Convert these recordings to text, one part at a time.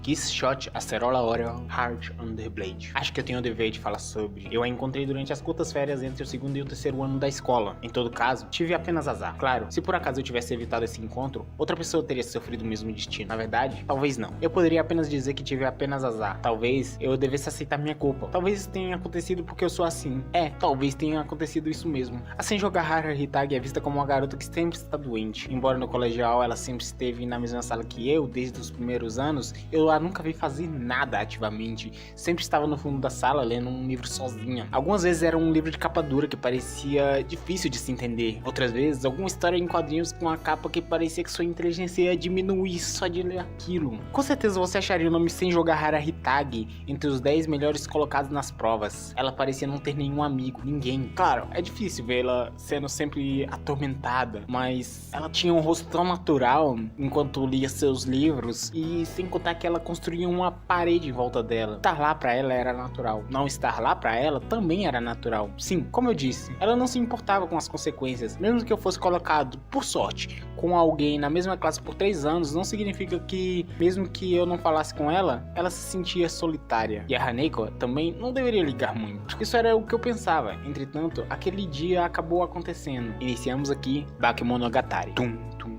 Kiss Shot Acerola Oreo Heart on the Blade. Acho que eu tenho o dever de falar sobre. Eu a encontrei durante as curtas férias entre o segundo e o terceiro ano da escola. Em todo caso, tive apenas azar. Claro, se por acaso eu tivesse evitado esse encontro, outra pessoa teria sofrido o mesmo destino. Na verdade, talvez não. Eu poderia apenas dizer que tive apenas azar. Talvez eu devesse aceitar minha culpa. Talvez isso tenha acontecido porque eu sou assim. Talvez tenha acontecido isso mesmo. A Senjogahara Hitagi é vista como uma garota que sempre está doente. Embora no colegial ela sempre esteve na mesma sala que eu, desde os primeiros anos, eu a nunca vi fazer nada ativamente. Sempre estava no fundo da sala lendo um livro sozinha. Algumas vezes era um livro de capa dura que parecia difícil de se entender. Outras vezes, alguma história em quadrinhos com uma capa que parecia que sua inteligência ia diminuir só de ler aquilo. Com certeza você acharia o nome Senjogahara Hitagi entre os 10 melhores colocados nas provas. Ela parecia não ter nenhum amigo, ninguém. Claro, é difícil vê-la sendo sempre atormentada, mas ela tinha um rosto tão natural enquanto lia seus livros, e sem contar que ela construía uma parede em volta dela. Estar lá pra ela era natural. Não estar lá pra ela também era natural. Sim, como eu disse, ela não se importava com as consequências. Mesmo que eu fosse colocado, por sorte, com alguém na mesma classe por 3 anos, não significa que, mesmo que eu não falasse com ela, ela se sentia solitária. E a Haneko também não deveria ligar muito. Isso era o que eu pensava. Entretanto, aquele dia acabou acontecendo. Iniciamos aqui Bakemonogatari.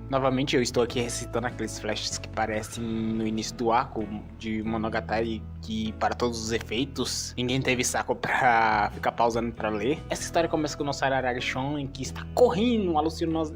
Novamente eu estou aqui recitando aqueles flashes que parecem no início do arco de Monogatari, que para todos os efeitos ninguém teve saco pra ficar pausando pra ler. Essa história começa com o nosso Araragi Shonen, que está correndo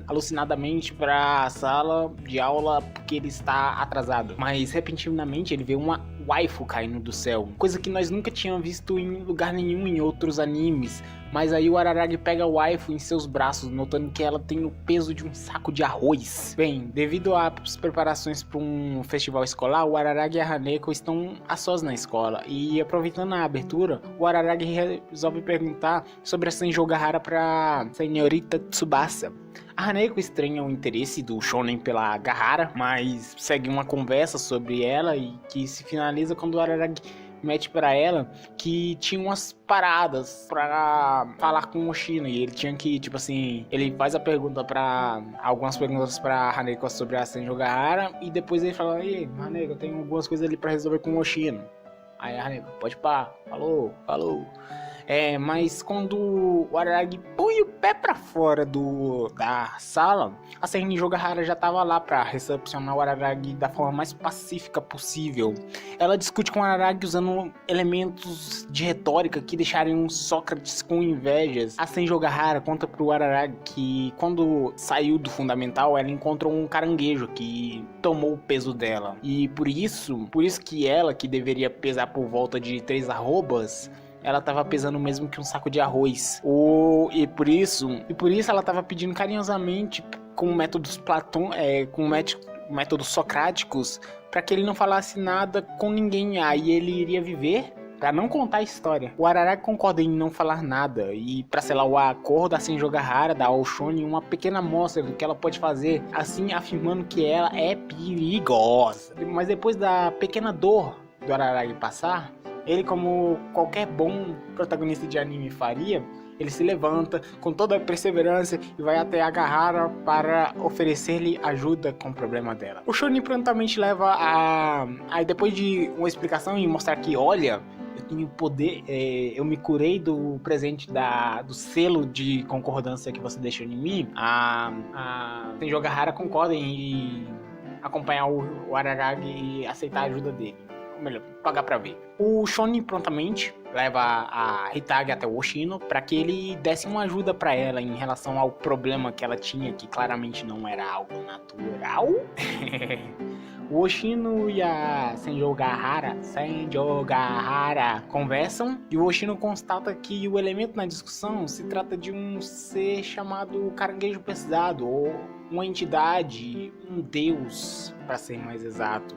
alucinadamente pra sala de aula porque ele está atrasado. Mas repentinamente ele vê uma waifu caindo do céu, coisa que nós nunca tínhamos visto em lugar nenhum em outros animes. Mas aí o Araragi pega a waifu em seus braços, notando que ela tem o peso de um saco de arroz. Bem, devido às preparações para um festival escolar, o Araragi e a Haneko estão a sós na escola. E aproveitando a abertura, o Araragi resolve perguntar sobre a Senjogahara para a senhorita Tsubasa. A Haneko estranha o interesse do Shonen pela Gahara, mas segue uma conversa sobre ela e que se finaliza quando o Araragi mete pra ela que tinha umas paradas pra falar com o Oshino, e ele tinha que, tipo assim, ele faz algumas perguntas pra Haneko sobre a Senjogahara, e depois ele fala: ei, Haneko, eu tenho algumas coisas ali pra resolver com o Oshino. Aí a Haneko: pode pá, falou. Mas quando o Araragi põe o pé pra fora da sala, a Senjogahara já tava lá pra recepcionar o Araragi da forma mais pacífica possível. Ela discute com o Araragi usando elementos de retórica que deixariam Sócrates com invejas. A Senjogahara conta pro Araragi que quando saiu do fundamental, ela encontrou um caranguejo que tomou o peso dela. E por isso que ela, que deveria pesar por volta de 3 arrobas, ela tava pesando o mesmo que um saco de arroz. E por isso ela tava pedindo carinhosamente, com métodos métodos socráticos, para que ele não falasse nada com ninguém. Aí ele iria viver para não contar a história. O Araragi concorda em não falar nada, e para selar o acordo da Senjogahara dá ao Shonen uma pequena amostra do que ela pode fazer, assim afirmando que ela é perigosa. Mas depois da pequena dor do Araragi passar, ele, como qualquer bom protagonista de anime faria, ele se levanta com toda a perseverança e vai até a Gahara para oferecer-lhe ajuda com o problema dela. O Shonen prontamente leva aí depois de uma explicação e mostrar que, olha, eu tenho poder, eu me curei do presente do selo de concordância que você deixou em mim, a Senjogahara concorda em acompanhar o Araragi e aceitar a ajuda dele. Melhor, pagar pra ver. O Shonen prontamente leva a Hitagi até o Oshino para que ele desse uma ajuda para ela em relação ao problema que ela tinha, que claramente não era algo natural. O Oshino e a Senjogahara conversam, e o Oshino constata que o elemento na discussão se trata de um ser chamado Caranguejo Pesado, ou uma entidade, um deus, para ser mais exato.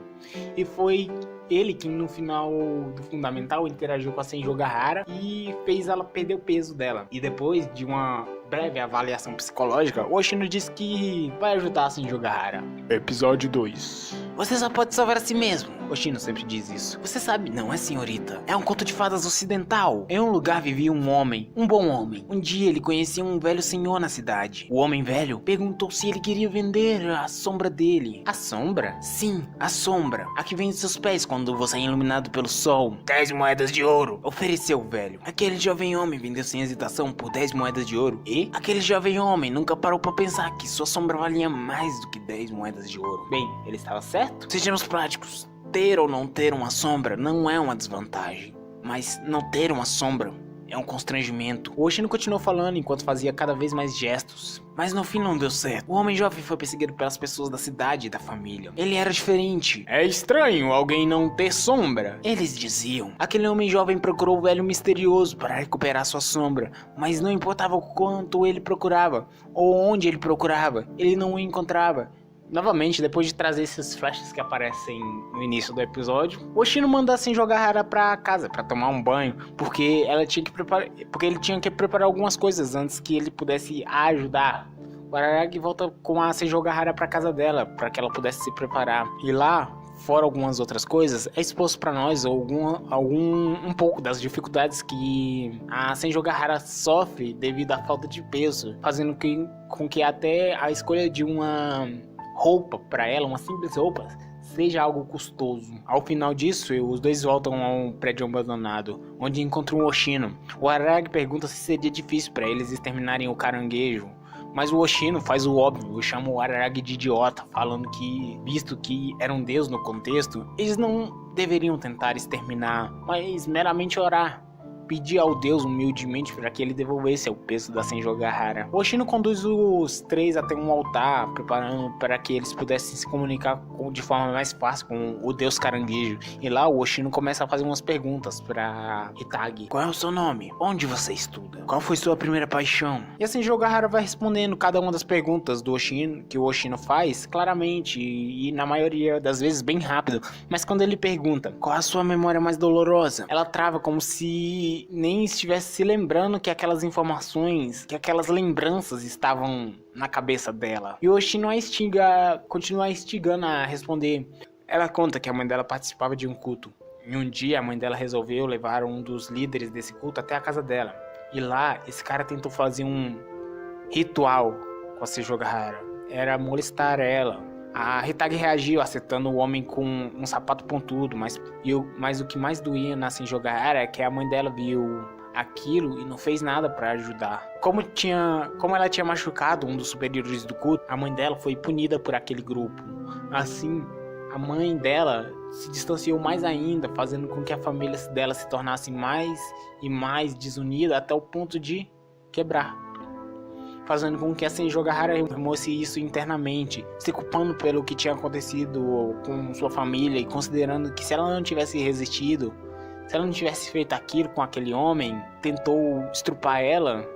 E foi ele que no final do fundamental interagiu com a Senjogahara e fez ela perder o peso dela. E depois de uma breve avaliação psicológica, o Oshino diz que vai ajudar a Senjogahara. Episódio 2. Você só pode salvar a si mesmo. Oshino sempre diz isso. Você sabe, não é, senhorita? É um conto de fadas ocidental. Em um lugar vivia um homem, um bom homem. Um dia ele conhecia um velho senhor na cidade. O homem velho perguntou se ele queria vender a sombra dele. A sombra? Sim, a sombra. A que vem de seus pés quando você é iluminado pelo sol. 10 moedas de ouro, ofereceu o velho. Aquele jovem homem vendeu sem hesitação por 10 moedas de ouro. E aquele jovem homem nunca parou pra pensar que sua sombra valia mais do que 10 moedas de ouro. Bem, ele estava certo? Sejamos práticos. Ter ou não ter uma sombra não é uma desvantagem, mas não ter uma sombra é um constrangimento. O Oshino continuou falando enquanto fazia cada vez mais gestos, mas no fim não deu certo. O homem jovem foi perseguido pelas pessoas da cidade e da família. Ele era diferente. É estranho alguém não ter sombra, eles diziam. Aquele homem jovem procurou o velho misterioso para recuperar sua sombra, mas não importava o quanto ele procurava ou onde ele procurava, ele não o encontrava. Novamente, depois de trazer esses flashes que aparecem no início do episódio, o Oshino manda a Senjogahara pra casa pra tomar um banho, porque ele tinha que preparar algumas coisas antes que ele pudesse ajudar. O Araragi volta com a Senjogahara pra casa dela, pra que ela pudesse se preparar. E lá, fora algumas outras coisas, é exposto pra nós um pouco das dificuldades que a Senjogahara sofre devido à falta de peso, fazendo com que até a escolha de uma roupa para ela, uma simples roupa, seja algo custoso. Ao final disso, os dois voltam a um prédio abandonado, onde encontram o Oshino. O Araragi pergunta se seria difícil para eles exterminarem o caranguejo, mas o Oshino faz o óbvio, chama o Araragi de idiota, falando que, visto que era um deus no contexto, eles não deveriam tentar exterminar, mas meramente orar. Pedir ao deus humildemente para que ele devolvesse o peso da Senjogahara. O Oshino conduz os três até um altar, preparando para que eles pudessem se comunicar de forma mais fácil com o deus caranguejo. E lá o Oshino começa a fazer umas perguntas para Hitagi. Qual é o seu nome? Onde você estuda? Qual foi sua primeira paixão? E a Senjogahara vai respondendo cada uma das perguntas do Oshino, que o Oshino faz claramente e na maioria das vezes bem rápido. Mas quando ele pergunta qual a sua memória mais dolorosa, ela trava como se nem estivesse se lembrando que aquelas informações, que aquelas lembranças estavam na cabeça dela. E o Oshino continua instigando a responder. Ela conta que a mãe dela participava de um culto. E um dia a mãe dela resolveu levar um dos líderes desse culto até a casa dela. E lá esse cara tentou fazer um ritual com a Senjogahara. Era molestar ela. A Hitagi reagiu, acertando o homem com um sapato pontudo, mas o que mais doía na Senjogahara é que a mãe dela viu aquilo e não fez nada para ajudar. Como ela tinha machucado um dos superiores do culto, a mãe dela foi punida por aquele grupo. Assim, a mãe dela se distanciou mais ainda, fazendo com que a família dela se tornasse mais e mais desunida até o ponto de quebrar. Fazendo com que a Senjogahara remosse isso internamente, se culpando pelo que tinha acontecido com sua família e considerando que se ela não tivesse resistido, se ela não tivesse feito aquilo com aquele homem, tentou estrupar ela,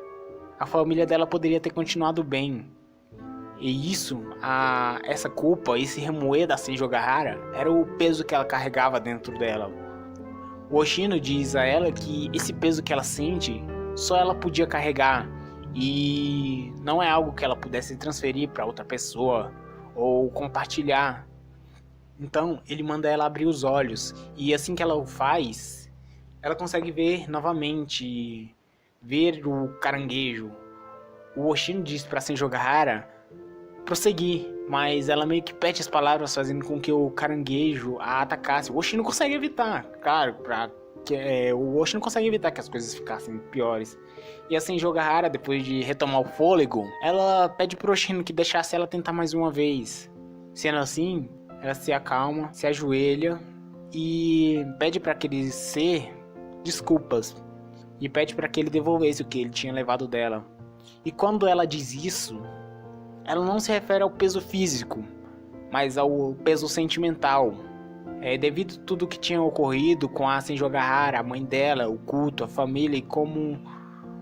a família dela poderia ter continuado bem. E essa culpa, esse remoer da Senjogahara, era o peso que ela carregava dentro dela. O Oshino diz a ela que esse peso que ela sente, só ela podia carregar. E não é algo que ela pudesse transferir para outra pessoa ou compartilhar. Então ele manda ela abrir os olhos. E assim que ela o faz, ela consegue ver novamente, ver o caranguejo. O Oshino diz para Senjogahara prosseguir, mas ela meio que pede as palavras, fazendo com que o caranguejo a atacasse. O Oshino consegue evitar, claro, o Oshino consegue evitar que as coisas ficassem piores. E a Senjogahara, depois de retomar o fôlego, ela pede pro Oshino que deixasse ela tentar mais uma vez. Sendo assim, ela se acalma, se ajoelha e pede para aquele ser desculpas. E pede para que ele devolvesse o que ele tinha levado dela. E quando ela diz isso, ela não se refere ao peso físico, mas ao peso sentimental. Devido a tudo que tinha ocorrido com a Senjogahara, a mãe dela, o culto, a família e como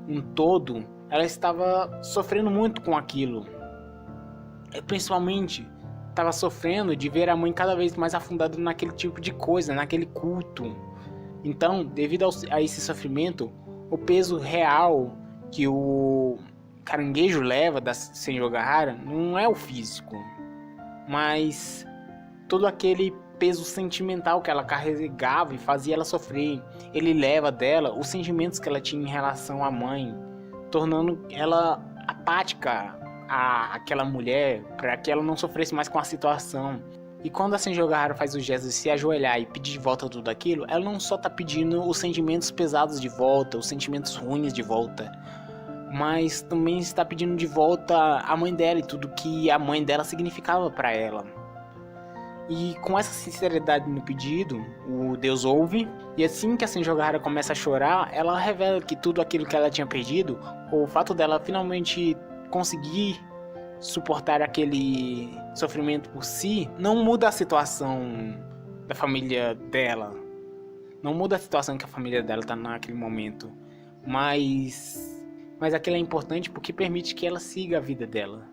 um todo, ela estava sofrendo muito com aquilo. Principalmente, estava sofrendo de ver a mãe cada vez mais afundada naquele tipo de coisa, naquele culto. Então, devido a esse sofrimento, o peso real que o caranguejo leva da Senjogahara não é o físico, mas todo aquele peso sentimental que ela carregava e fazia ela sofrer. Ele leva dela os sentimentos que ela tinha em relação à mãe, tornando ela apática àquela mulher, para que ela não sofresse mais com a situação. E quando a Senju Ogahara faz o gesto de se ajoelhar e pedir de volta tudo aquilo, ela não só tá pedindo os sentimentos pesados de volta, os sentimentos ruins de volta, mas também está pedindo de volta a mãe dela e tudo que a mãe dela significava para ela. E com essa sinceridade no pedido, o Deus ouve, e assim que a Senju Ogahara começa a chorar, ela revela que tudo aquilo que ela tinha perdido, o fato dela finalmente conseguir suportar aquele sofrimento por si, não muda a situação da família dela. Não muda a situação que a família dela tá naquele momento. Mas aquilo é importante porque permite que ela siga a vida dela.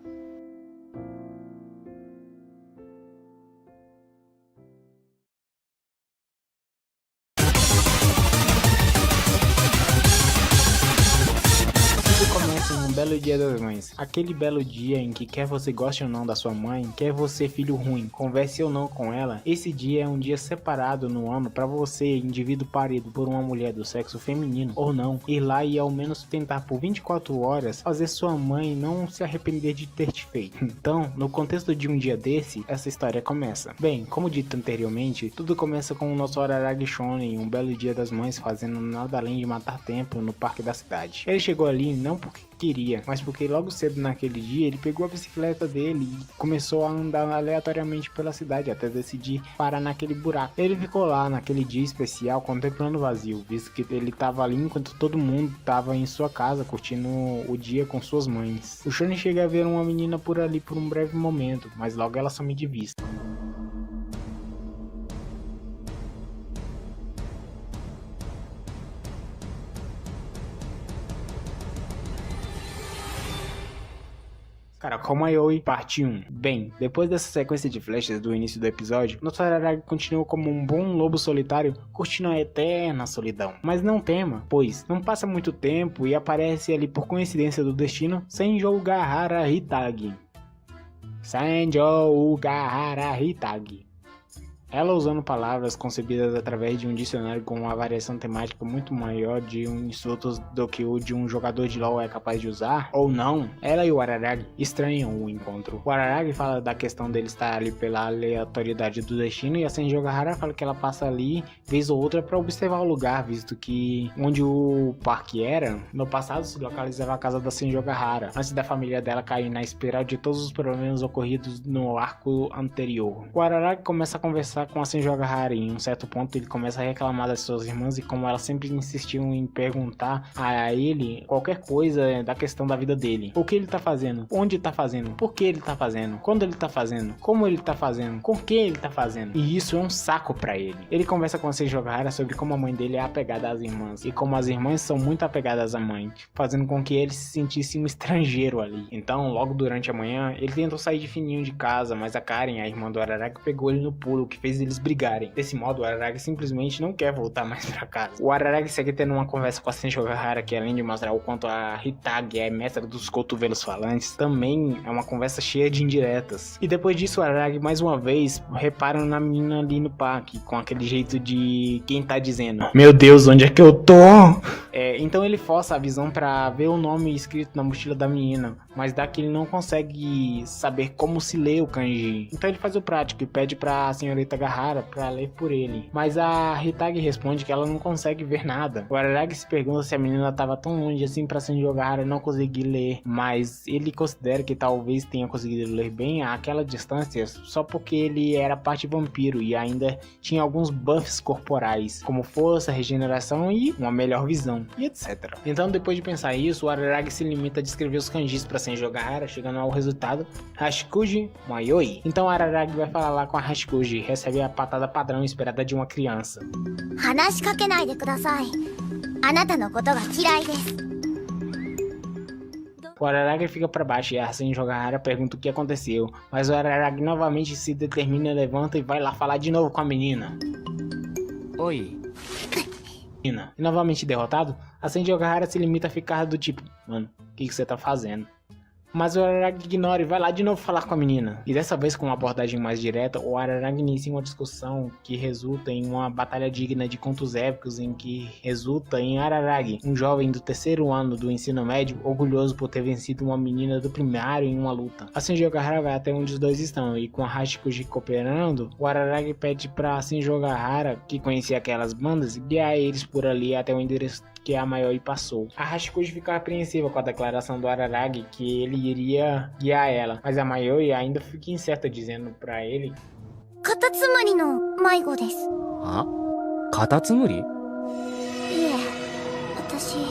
Um belo dia das mães. Aquele belo dia em que quer você goste ou não da sua mãe, quer você filho ruim, converse ou não com ela, esse dia é um dia separado no ano para você, indivíduo parido por uma mulher do sexo feminino ou não, ir lá e ao menos tentar por 24 horas fazer sua mãe não se arrepender de ter te feito. Então, no contexto de um dia desse, essa história começa. Bem, como dito anteriormente, tudo começa com o nosso Araragi Shonen, um belo dia das mães, fazendo nada além de matar tempo no parque da cidade. Ele chegou ali não porque queria, mas porque logo cedo naquele dia ele pegou a bicicleta dele e começou a andar aleatoriamente pela cidade até decidir parar naquele buraco. Ele ficou lá naquele dia especial contemplando o vazio, visto que ele estava ali enquanto todo mundo estava em sua casa curtindo o dia com suas mães. O Shonen chega a ver uma menina por ali por um breve momento, mas logo ela some de vista. Karakol Mayoi, parte 1. Bem, depois dessa sequência de flechas do início do episódio, nosso Araragi continua como um bom lobo solitário, curtindo a eterna solidão. Mas não tema, pois não passa muito tempo e aparece ali por coincidência do destino Senju Ogahara Hitagi. Senju Ogahara Hitagi. Ela usando palavras concebidas através de um dicionário com uma variação temática muito maior de insultos do que o de um jogador de LoL é capaz de usar, ou não, ela e o Araragi estranham o encontro. O Araragi fala da questão dele estar ali pela aleatoriedade do destino, e a Senju Ogahara fala que ela passa ali vez ou outra para observar o lugar, visto que onde o parque era, no passado se localizava a casa da Senju Ogahara, antes da família dela cair na espiral de todos os problemas ocorridos no arco anterior. O Araragi começa a conversar com a Senju Ogahara e em um certo ponto ele começa a reclamar das suas irmãs e como elas sempre insistiam em perguntar a ele qualquer coisa da questão da vida dele. O que ele tá fazendo? Onde tá fazendo? Por que ele tá fazendo? Quando ele tá fazendo? Como ele tá fazendo? Com quem ele tá fazendo? E isso é um saco pra ele. Ele conversa com a Senju Ogahara sobre como a mãe dele é apegada às irmãs e como as irmãs são muito apegadas à mãe, fazendo com que ele se sentisse um estrangeiro ali. Então, logo durante a manhã, ele tentou sair de fininho de casa, mas a Karen, a irmã do Araragi, pegou ele no pulo, o que fez eles brigarem. Desse modo, o Araragi simplesmente não quer voltar mais pra casa. O Araragi segue tendo uma conversa com a Senju Ogahara, que além de mostrar o quanto a Hitagi é mestra dos cotovelos falantes, também é uma conversa cheia de indiretas. E depois disso, o Araragi mais uma vez repara na menina ali no parque, com aquele jeito de quem tá dizendo: meu Deus, onde é que eu tô? Então ele força a visão pra ver o nome escrito na mochila da menina, mas dá que ele não consegue saber como se lê o kanji. Então ele faz o prático e pede pra senhorita Ogahara pra ler por ele, mas a Hitagi responde que ela não consegue ver nada. O Araragi se pergunta se a menina tava tão longe assim pra Senju Ogahara não conseguir ler, mas ele considera que talvez tenha conseguido ler bem àquela distância só porque ele era parte vampiro e ainda tinha alguns buffs corporais, como força, regeneração e uma melhor visão, e etc. Então, depois de pensar isso, o Araragi se limita a descrever os kanjis pra Senju Ogahara, chegando ao resultado Hashikuji Mayoi. Então o Araragi vai falar lá com a Hashikuji, recebe a patada padrão esperada de uma criança. O Araragi fica pra baixo e a Senju Ogahara pergunta o que aconteceu, mas o Araragi novamente se determina, levanta e vai lá falar de novo com a menina. Oi. E novamente derrotado, a Senju Ogahara se limita a ficar do tipo: mano, o que você tá fazendo? Mas o Araragi ignora e vai lá de novo falar com a menina. E dessa vez com uma abordagem mais direta, o Araragi inicia uma discussão que resulta em uma batalha digna de contos épicos, em que resulta em Araragi, um jovem do terceiro ano do ensino médio, orgulhoso por ter vencido uma menina do primário em uma luta. A Senju Ogahara vai até onde os dois estão, e com a Hashikuji cooperando, o Araragi pede pra Senju Ogahara, que conhecia aquelas bandas, guiar eles por ali até o endereço que a Mayoi passou. A Hashikuji fica apreensiva com a declaração do Araragi que ele iria guiar ela, mas a Mayoi ainda fica incerta, dizendo pra ele: Katatsumari no Maigo desu. Ah? Katatsumari? Ie, watashi...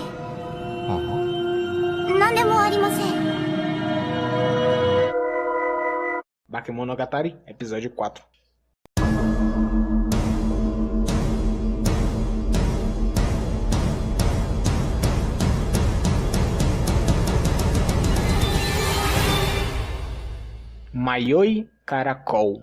Ah? Nandemo arimasen. Bakemonogatari, episódio 4. Mayoi Caracol.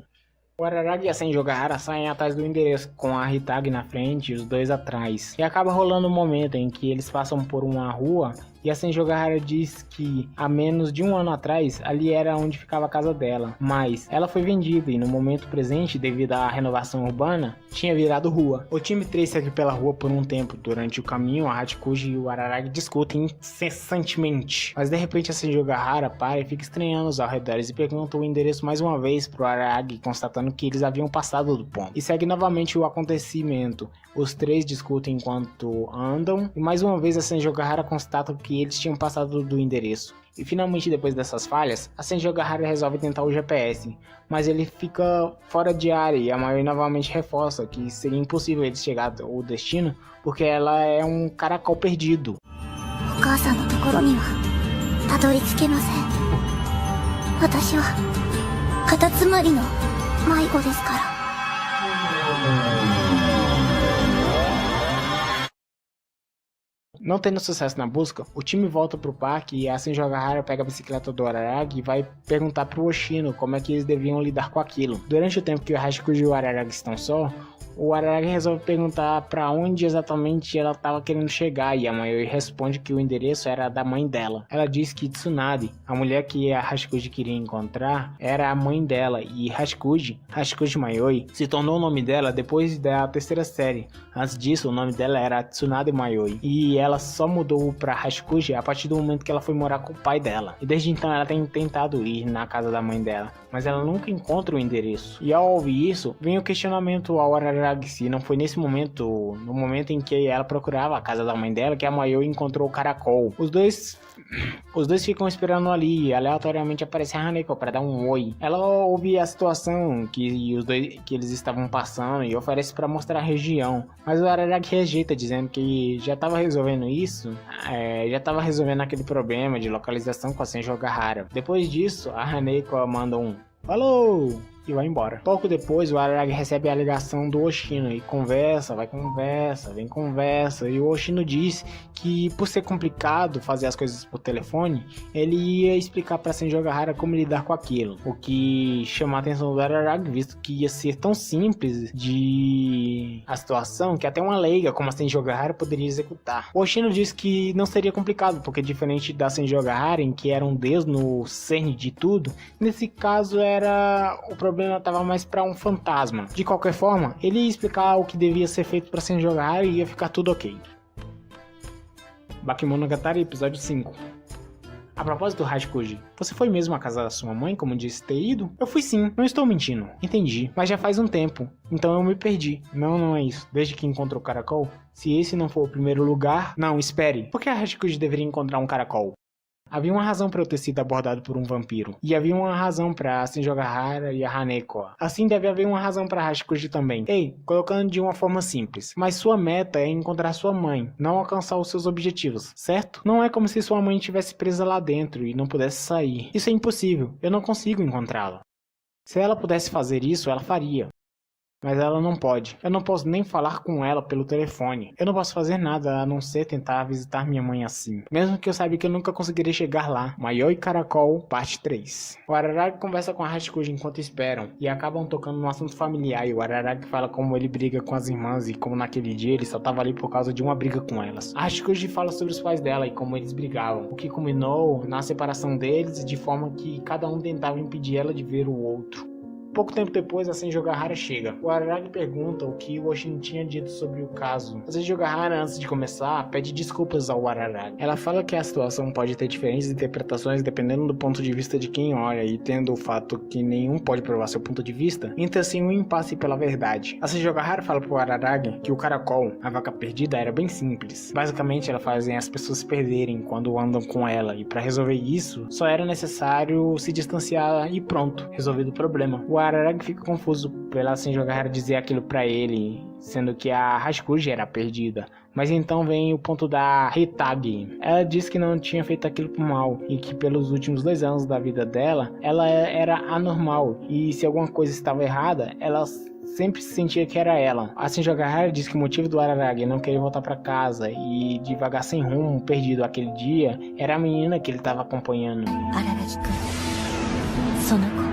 O Araragi e a Senju Ogahara saem atrás do endereço, com a Hitagi na frente e os dois atrás. E acaba rolando um momento em que eles passam por uma rua e a Senju Ogahara diz que há menos de um ano atrás ali era onde ficava a casa dela, mas ela foi vendida e no momento presente, devido à renovação urbana, tinha virado rua. O time 3 segue pela rua por um tempo. Durante o caminho, a Hachikuji e o Araragi discutem incessantemente, mas de repente a Senju Ogahara para e fica estranhando os arredores e pergunta o endereço mais uma vez pro Araragi, constatando que eles haviam passado do ponto. E segue novamente o acontecimento. Os três discutem enquanto andam e mais uma vez a Senju Ogahara constata que eles tinham passado do endereço. E finalmente, depois dessas falhas, a Senju Ogahara resolve tentar o GPS, mas ele fica fora de área e a Mayoi novamente reforça que seria impossível eles chegar ao destino porque ela é um caracol perdido. Okaasan no tokoro ni wa tadoritsuke-masen. Watashi wa Katatsumari no Maigo desu kara. Não tendo sucesso na busca, o time volta pro parque e a Senju Ogahara pega a bicicleta do Araragi e vai perguntar pro Oshino como é que eles deviam lidar com aquilo. Durante o tempo que o Hashikuji e o Araragi estão só, o Araragi resolve perguntar pra onde exatamente ela estava querendo chegar e a Mayoi responde que o endereço era da mãe dela. Ela diz que Tsunade, a mulher que a Hashikuji queria encontrar, era a mãe dela e Hashikuji Mayoi, se tornou o nome dela depois da terceira série. Antes disso, o nome dela era Tsunade Mayoi e ela só mudou pra Hashikuji a partir do momento que ela foi morar com o pai dela. E desde então ela tem tentado ir na casa da mãe dela, mas ela nunca encontra o endereço. E ao ouvir isso, vem o questionamento ao Araragi se não foi nesse momento, no momento em que ela procurava a casa da mãe dela, que a Mayoi encontrou o caracol. Os dois ficam esperando ali e aleatoriamente aparece a Haneko para dar um oi. Ela ouve a situação que eles estavam passando e oferece para mostrar a região, mas o Araragi rejeita, dizendo que já estava resolvendo isso, já estava resolvendo aquele problema de localização com a Senju Ogahara. Depois disso, a Haneko manda um "Falou!" e vai embora. Pouco depois, o Araragi recebe a ligação do Oshino e conversa, vem conversa, e o Oshino diz que por ser complicado fazer as coisas por telefone, ele ia explicar para Senju Ogahara como lidar com aquilo, o que chamou a atenção do Araragi, visto que ia ser tão simples a situação que até uma leiga como a Senju Ogahara poderia executar. O Oshino diz que não seria complicado, porque diferente da Senju Ogahara, em que era um deus no cerne de tudo, nesse caso o problema estava mais para um fantasma. De qualquer forma, ele ia explicar o que devia ser feito para Senju Ogahara e ia ficar tudo ok. Bakemonogatari, episódio 5. A propósito, Hashikuji, você foi mesmo à casa da sua mãe, como disse ter ido? Eu fui sim, não estou mentindo. Entendi, mas já faz um tempo, então eu me perdi. Não é isso. Desde que encontrou o caracol? Se esse não for o primeiro lugar... Não, espere. Por que a Hashikuji deveria encontrar um caracol? Havia uma razão para eu ter sido abordado por um vampiro. E havia uma razão para Senju Ogahara e a Haneko. Assim deve haver uma razão para Hashikuji também. Ei, colocando de uma forma simples. Mas sua meta é encontrar sua mãe, não alcançar os seus objetivos, certo? Não é como se sua mãe estivesse presa lá dentro e não pudesse sair. Isso é impossível. Eu não consigo encontrá-la. Se ela pudesse fazer isso, ela faria. Mas ela não pode. Eu não posso nem falar com ela pelo telefone. Eu não posso fazer nada a não ser tentar visitar minha mãe assim. Mesmo que eu saiba que eu nunca conseguiria chegar lá. Mayoi Caracol, parte 3. O Araragi conversa com a Hachikuji enquanto esperam. E acabam tocando num assunto familiar. E o Araragi fala como ele briga com as irmãs. E como naquele dia ele só tava ali por causa de uma briga com elas. A Hachikuji fala sobre os pais dela e como eles brigavam. O que culminou na separação deles. De forma que cada um tentava impedir ela de ver o outro. Pouco tempo depois, a Senju Gahara chega. O Araragi pergunta o que o Oshin tinha dito sobre o caso. A Senju Gahara, antes de começar, pede desculpas ao Araragi. Ela fala que a situação pode ter diferentes interpretações dependendo do ponto de vista de quem olha, e tendo o fato que nenhum pode provar seu ponto de vista, entra assim um impasse pela verdade. A Senju Gahara fala pro Araragi que o caracol, a vaca perdida, era bem simples. Basicamente, ela fazia as pessoas se perderem quando andam com ela, e para resolver isso, só era necessário se distanciar e pronto, resolvido o problema. O Araragi fica confuso pela Senju Gahara dizer aquilo pra ele, sendo que a Hachikuji era perdida. Mas então vem o ponto da Hitagi. Ela disse que não tinha feito aquilo por mal, e que pelos últimos 2 anos da vida dela, ela era anormal, e se alguma coisa estava errada, ela sempre se sentia que era ela. A Senju Gahara diz que o motivo do Araragi não querer voltar para casa e devagar sem rumo, perdido aquele dia, era a menina que ele estava acompanhando. Araragi-kun, Sonoko.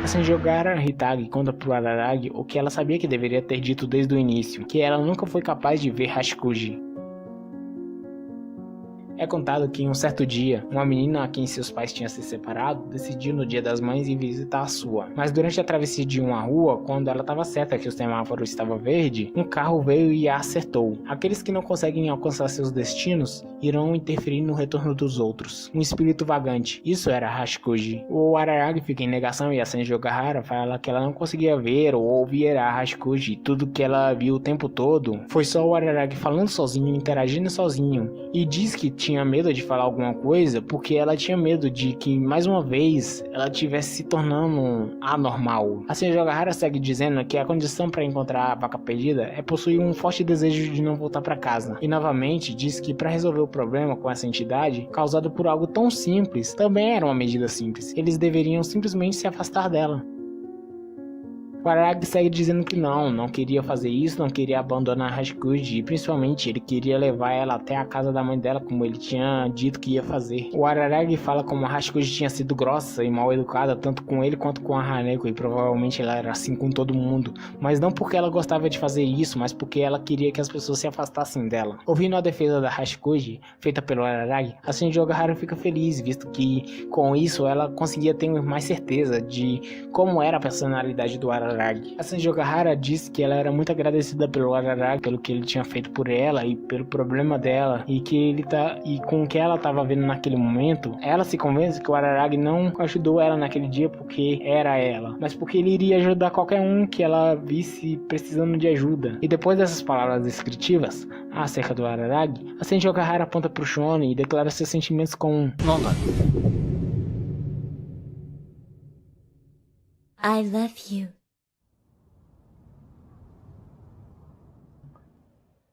A Senju Gahara Hitagi conta pro Araragi o que ela sabia que deveria ter dito desde o início, que ela nunca foi capaz de ver Hachikuji. É contado que em um certo dia, uma menina a quem seus pais tinham se separado decidiu no dia das mães ir visitar a sua. Mas durante a travessia de uma rua, quando ela estava certa que o semáforo estava verde, um carro veio e a acertou. Aqueles que não conseguem alcançar seus destinos irão interferir no retorno dos outros. Um espírito vagante. Isso era Hachikuji. O Araragi fica em negação e a Senju Gahara fala que ela não conseguia ver ou ouvir a Hachikuji. Tudo que ela viu o tempo todo foi só o Araragi falando sozinho, interagindo sozinho. E diz que tinha medo de falar alguma coisa porque ela tinha medo de que mais uma vez ela estivesse se tornando anormal. A Senju Gahara segue dizendo que a condição para encontrar a vaca perdida é possuir um forte desejo de não voltar para casa. E novamente diz que para resolver o problema com essa entidade, causado por algo tão simples, também era uma medida simples. Eles deveriam simplesmente se afastar dela. O Araragi segue dizendo que não queria fazer isso, não queria abandonar a Hachikuji e principalmente ele queria levar ela até a casa da mãe dela como ele tinha dito que ia fazer. O Araragi fala como a Hachikuji tinha sido grossa e mal educada tanto com ele quanto com a Haneko e provavelmente ela era assim com todo mundo, mas não porque ela gostava de fazer isso, mas porque ela queria que as pessoas se afastassem dela. Ouvindo a defesa da Hachikuji, feita pelo Araragi, a Senju Gahara fica feliz, visto que com isso ela conseguia ter mais certeza de como era a personalidade do Araragi. A Senju Gahara disse que ela era muito agradecida pelo Araragi, pelo que ele tinha feito por ela e pelo problema dela, e com o que ela estava vendo naquele momento, ela se convence que o Araragi não ajudou ela naquele dia porque era ela, mas porque ele iria ajudar qualquer um que ela visse precisando de ajuda. E depois dessas palavras descritivas acerca do Araragi, a Senju Gahara aponta pro Shonen e declara seus sentimentos com Nanda. I love you.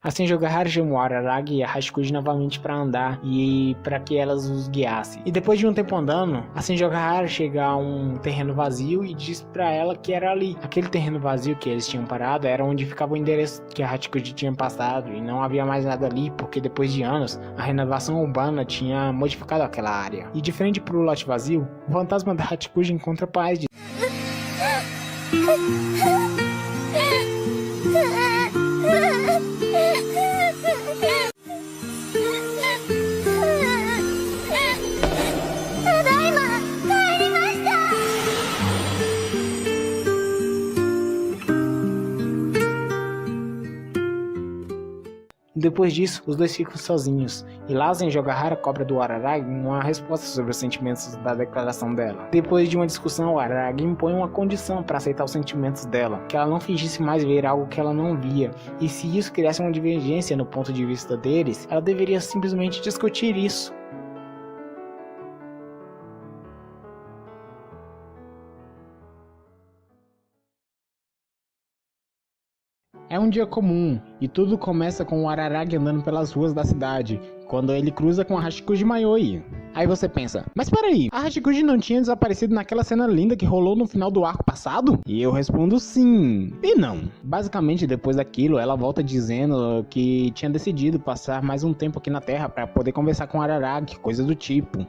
A Senju Gahara chama o Araragi e a Hachikuji novamente para andar e para que elas os guiassem. E depois de um tempo andando, a Senju Gahara chega a um terreno vazio e diz para ela que era ali. Aquele terreno vazio que eles tinham parado era onde ficava o endereço que a Hachikuji tinha passado e não havia mais nada ali porque depois de anos a renovação urbana tinha modificado aquela área. E de frente pro lote vazio, o fantasma da Hachikuji encontra paz de Depois disso, os dois ficam sozinhos, e lá Senju Gahara cobra do Araragi uma resposta sobre os sentimentos da declaração dela. Depois de uma discussão, o Araragi impõe uma condição para aceitar os sentimentos dela, que ela não fingisse mais ver algo que ela não via, e se isso criasse uma divergência no ponto de vista deles, ela deveria simplesmente discutir isso. É um dia comum, e tudo começa com o Araragi andando pelas ruas da cidade, quando ele cruza com a Hashikuji Mayoi. Aí você pensa, mas peraí, a Hashikuji não tinha desaparecido naquela cena linda que rolou no final do arco passado? E eu respondo sim, e não. Basicamente, depois daquilo, ela volta dizendo que tinha decidido passar mais um tempo aqui na Terra para poder conversar com o Araragi, coisa do tipo.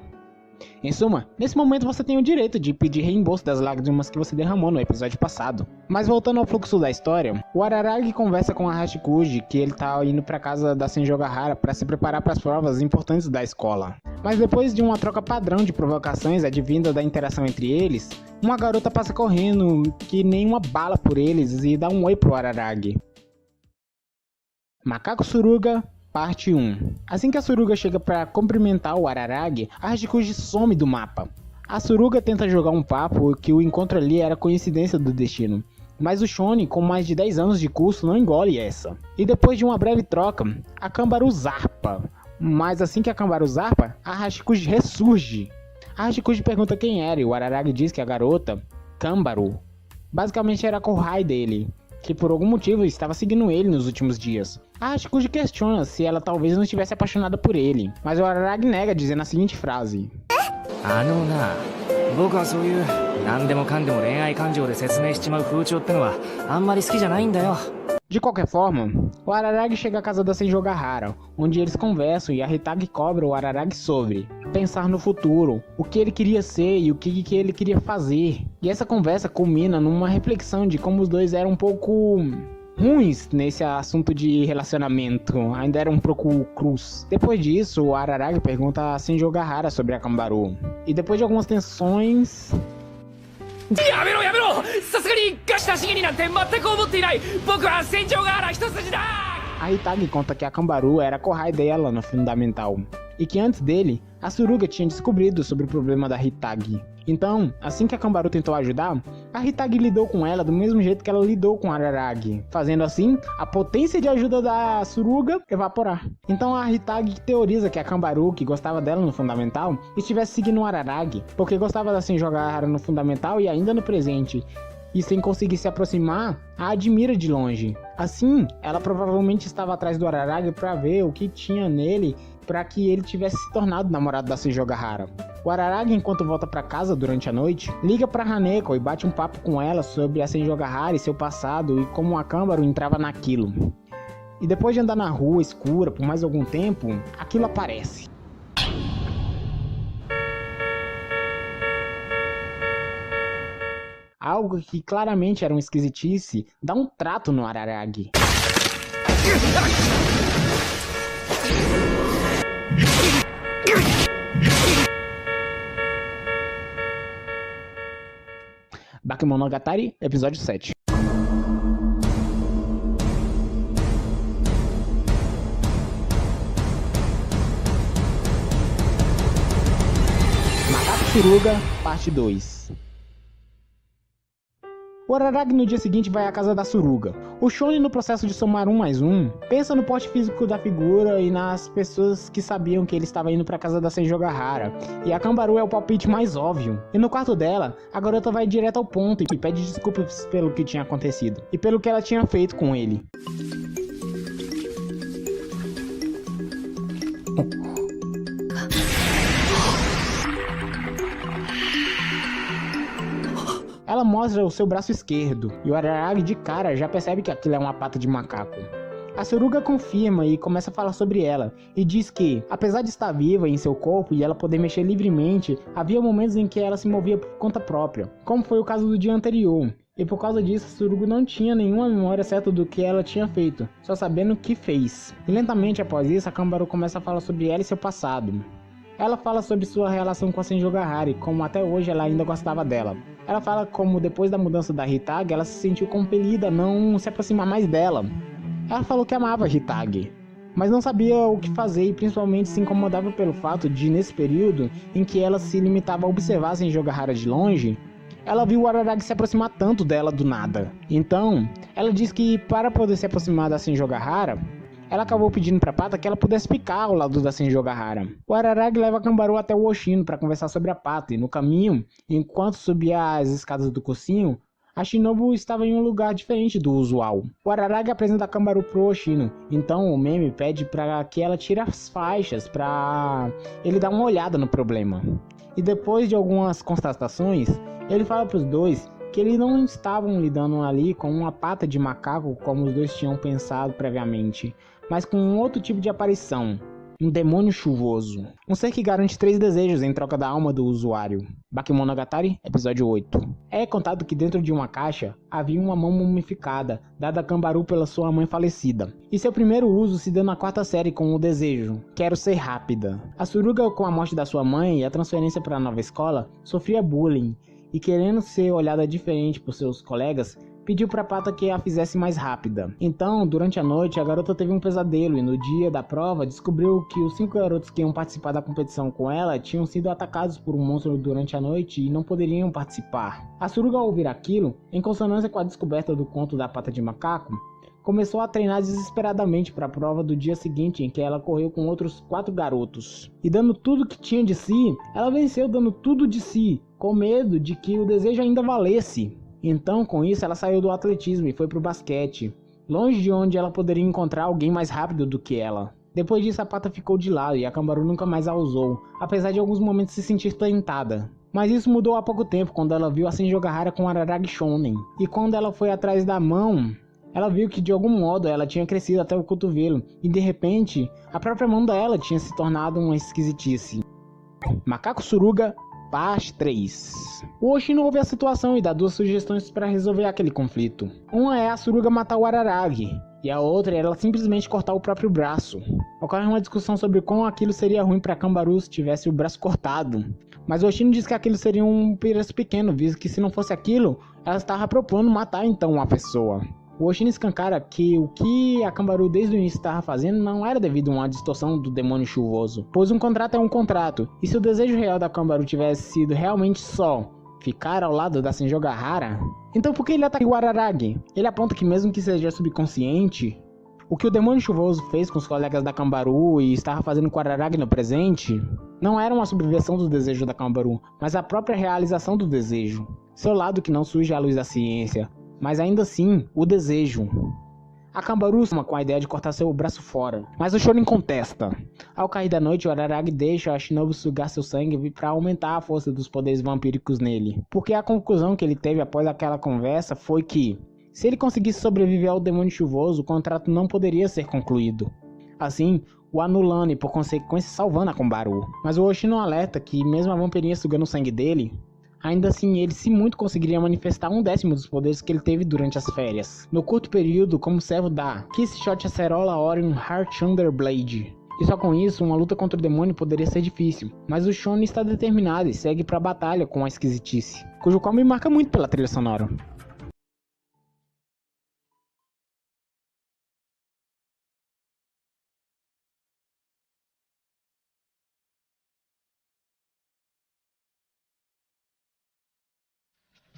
Em suma, nesse momento você tem o direito de pedir reembolso das lágrimas que você derramou no episódio passado. Mas voltando ao fluxo da história, o Araragi conversa com a Hashikuji que ele tá indo pra casa da Senjogahara para se preparar para as provas importantes da escola. Mas depois de uma troca padrão de provocações advinda da interação entre eles, uma garota passa correndo que nem uma bala por eles e dá um oi pro Araragi. Macaco Suruga Parte 1. Assim que a Suruga chega para cumprimentar o Araragi, a Hashikuji some do mapa. A Suruga tenta jogar um papo que o encontro ali era coincidência do destino, mas o Shone, com mais de 10 anos de curso, não engole essa. E depois de uma breve troca, a Kambaru zarpa. Mas assim que a Kambaru zarpa, a Hashikuji ressurge. A Hashikuji pergunta quem era e o Araragi diz que a garota, Kambaru, basicamente era a Kohai dele, que por algum motivo estava seguindo ele nos últimos dias. A Hashikuji questiona se ela talvez não estivesse apaixonada por ele, mas o Araragi nega dizendo a seguinte frase: 僕はそういう何でもかんでも恋愛感情で説明しちまう風潮ってのはあんまり好きじゃないんだよ。 De qualquer forma, o Araragi chega à casa da Senjogahara, onde eles conversam e a Hitagi cobra o Araragi sobre pensar no futuro, o que ele queria ser e o que ele queria fazer. E essa conversa culmina numa reflexão de como os dois eram um pouco ruins nesse assunto de relacionamento, ainda eram um pouco cruz. Depois disso, o Araragi pergunta a Senjogahara sobre a Kambaru. E depois de algumas tensões... やめろやめろ、さすがにガシタになんて全く思っていない。僕は戦場があら一筋だ。 A Hitagi conta que a Kambaru era a Kohai dela no fundamental, e que antes dele, a Suruga tinha descobrido sobre o problema da Hitagi. Então, assim que a Kambaru tentou ajudar, a Hitagi lidou com ela do mesmo jeito que ela lidou com a Araragi, fazendo assim a potência de ajuda da Suruga evaporar. Então a Hitagi teoriza que a Kambaru, que gostava dela no fundamental, estivesse seguindo o Araragi, porque gostava da Senjogahara no fundamental e ainda no presente, e sem conseguir se aproximar, a admira de longe. Assim, ela provavelmente estava atrás do Araragi para ver o que tinha nele para que ele tivesse se tornado namorado da Senjogahara. O Araragi, enquanto volta para casa durante a noite, liga para Haneko e bate um papo com ela sobre a Senjogahara e seu passado e como a Kambaru entrava naquilo. E depois de andar na rua escura por mais algum tempo, aquilo aparece. Algo que claramente era uma esquisitice dá um trato no Araragi. Bakemonogatari, episódio 7. Macaco Suruga, parte 2. O Araragi no dia seguinte vai à casa da Suruga. O Shone, no processo de somar 1 mais 1, pensa no porte físico da figura e nas pessoas que sabiam que ele estava indo pra casa da Senjogahara. E a Kambaru é o palpite mais óbvio. E no quarto dela, a garota vai direto ao ponto e pede desculpas pelo que tinha acontecido e pelo que ela tinha feito com ele. Ela mostra o seu braço esquerdo, e o Araragi de cara já percebe que aquilo é uma pata de macaco. A Suruga confirma e começa a falar sobre ela, e diz que, apesar de estar viva em seu corpo e ela poder mexer livremente, havia momentos em que ela se movia por conta própria, como foi o caso do dia anterior. E por causa disso, a Suruga não tinha nenhuma memória certa do que ela tinha feito, só sabendo o que fez. E lentamente após isso, a Kambaru começa a falar sobre ela e seu passado. Ela fala sobre sua relação com a Senjogahara e como até hoje ela ainda gostava dela. Ela fala como depois da mudança da Hitagi, ela se sentiu compelida a não se aproximar mais dela. Ela falou que amava a Hitagi, mas não sabia o que fazer e principalmente se incomodava pelo fato de, nesse período em que ela se limitava a observar a Senjogahara de longe, ela viu o Araragi se aproximar tanto dela do nada. Então, ela diz que para poder se aproximar da Senjogahara, ela acabou pedindo pra Pata que ela pudesse ficar ao lado da Senjogahara. O Araragi leva a Kambaru até o Oshino para conversar sobre a Pata, e no caminho, enquanto subia as escadas do cursinho, a Shinobu estava em um lugar diferente do usual. O Araragi apresenta Kanbaru pro Oshino, então o meme pede para que ela tire as faixas para ele dar uma olhada no problema. E depois de algumas constatações, ele fala para os dois que eles não estavam lidando ali com uma pata de macaco como os dois tinham pensado previamente, mas com um outro tipo de aparição. Um demônio chuvoso. Um ser que garante 3 desejos em troca da alma do usuário. Bakemonogatari, episódio 8. É contado que dentro de uma caixa havia uma mão mumificada, dada a Kanbaru pela sua mãe falecida. E seu primeiro uso se deu na 4ª série com o desejo: quero ser rápida. A Suruga, com a morte da sua mãe e a transferência para a nova escola, sofria bullying. E querendo ser olhada diferente por seus colegas, pediu para a pata que a fizesse mais rápida. Então, durante a noite, a garota teve um pesadelo e no dia da prova descobriu que os 5 garotos que iam participar da competição com ela tinham sido atacados por um monstro durante a noite e não poderiam participar. A Suruga, ao ouvir aquilo, em consonância com a descoberta do conto da pata de macaco, começou a treinar desesperadamente para a prova do dia seguinte, em que ela correu com outros 4 garotos. E dando tudo que tinha de si, ela venceu dando tudo de si, com medo de que o desejo ainda valesse. Então, com isso, ela saiu do atletismo e foi pro basquete, longe de onde ela poderia encontrar alguém mais rápido do que ela. Depois disso, a pata ficou de lado e a Kanbaru nunca mais a usou, apesar de alguns momentos se sentir tentada. Mas isso mudou há pouco tempo, quando ela viu a Senjogahara com Araragi Shonen. E quando ela foi atrás da mão, ela viu que de algum modo ela tinha crescido até o cotovelo, e de repente, a própria mão dela tinha se tornado uma esquisitice. Macaco Suruga, parte 3. O Oshino ouve a situação e dá 2 sugestões para resolver aquele conflito. Uma é a Suruga matar o Araragi, e a outra é ela simplesmente cortar o próprio braço. Ocorre uma discussão sobre como aquilo seria ruim para Kanbaru se tivesse o braço cortado. Mas o Oshino diz que aquilo seria um preço pequeno, visto que se não fosse aquilo, ela estava propondo matar então uma pessoa. O Oshino escancara que o que a Kanbaru desde o início estava fazendo não era devido a uma distorção do demônio chuvoso, pois um contrato é um contrato, e se o desejo real da Kanbaru tivesse sido realmente só ficar ao lado da Senjogahara, então por que ele ataca o Araragi? Ele aponta que mesmo que seja subconsciente, o que o demônio chuvoso fez com os colegas da Kanbaru e estava fazendo com o Araragi no presente, não era uma subversão do desejo da Kanbaru, mas a própria realização do desejo. Seu lado que não surge à luz da ciência, mas ainda assim, o desejo. A Kanbaru soma com a ideia de cortar seu braço fora, mas o Shonen contesta. Ao cair da noite, o Araragi deixa a Shinobu sugar seu sangue para aumentar a força dos poderes vampíricos nele, porque a conclusão que ele teve após aquela conversa foi que, se ele conseguisse sobreviver ao demônio chuvoso, o contrato não poderia ser concluído. Assim, o anulando e por consequência salvando a Kanbaru. Mas o Oshino alerta que mesmo a vampirinha sugando o sangue dele, ainda assim, ele se muito conseguiria manifestar 1/10 dos poderes que ele teve durante as férias, no curto período como servo da Kissshot Acerola Orion Heart Underblade. E só com isso, uma luta contra o demônio poderia ser difícil, mas o Shonen está determinado e segue para a batalha com a esquisitice, cujo qual me marca muito pela trilha sonora.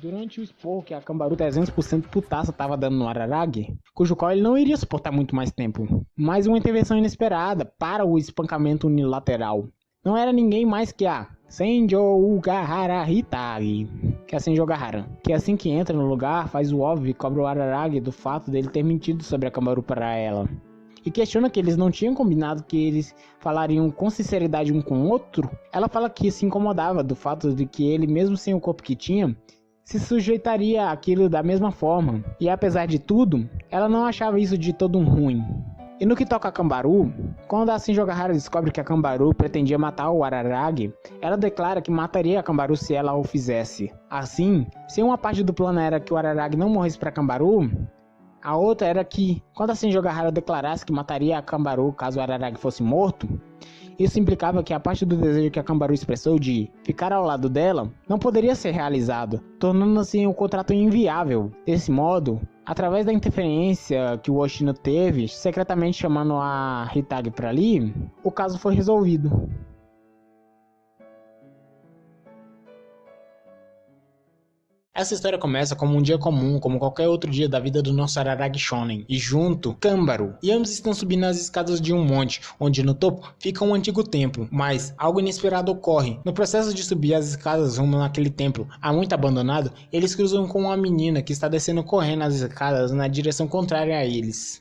Durante o esporro que a Kanbaru 300% putaça estava dando no Araragi, cujo qual ele não iria suportar muito mais tempo, mais uma intervenção inesperada para o espancamento unilateral. Não era ninguém mais que a Senjogahara Hitagi, que é a Senjogahara, que assim que entra no lugar faz o óbvio e cobra o Araragi do fato dele ter mentido sobre a Kanbaru para ela. E questiona que eles não tinham combinado que eles falariam com sinceridade um com o outro. Ela fala que se incomodava do fato de que ele, mesmo sem o corpo que tinha, se sujeitaria àquilo da mesma forma, e apesar de tudo, ela não achava isso de todo ruim. E no que toca a Kanbaru, quando a Senjogahara descobre que a Kanbaru pretendia matar o Araragi, ela declara que mataria a Kanbaru se ela o fizesse. Assim, se uma parte do plano era que o Araragi não morresse para Kanbaru, a outra era que, quando a Senjogahara declarasse que mataria a Kanbaru caso o Araragi fosse morto, isso implicava que a parte do desejo que a Kanbaru expressou de ficar ao lado dela não poderia ser realizado, tornando assim o contrato inviável. Desse modo, através da interferência que o Oshino teve, secretamente chamando a Hitagi para ali, o caso foi resolvido. Essa história começa como um dia comum, como qualquer outro dia da vida do nosso Araragi Shonen, e junto, Kanbaru, e ambos estão subindo as escadas de um monte, onde no topo fica um antigo templo, mas algo inesperado ocorre. No processo de subir as escadas rumo naquele templo, há muito abandonado, eles cruzam com uma menina que está descendo correndo as escadas na direção contrária a eles.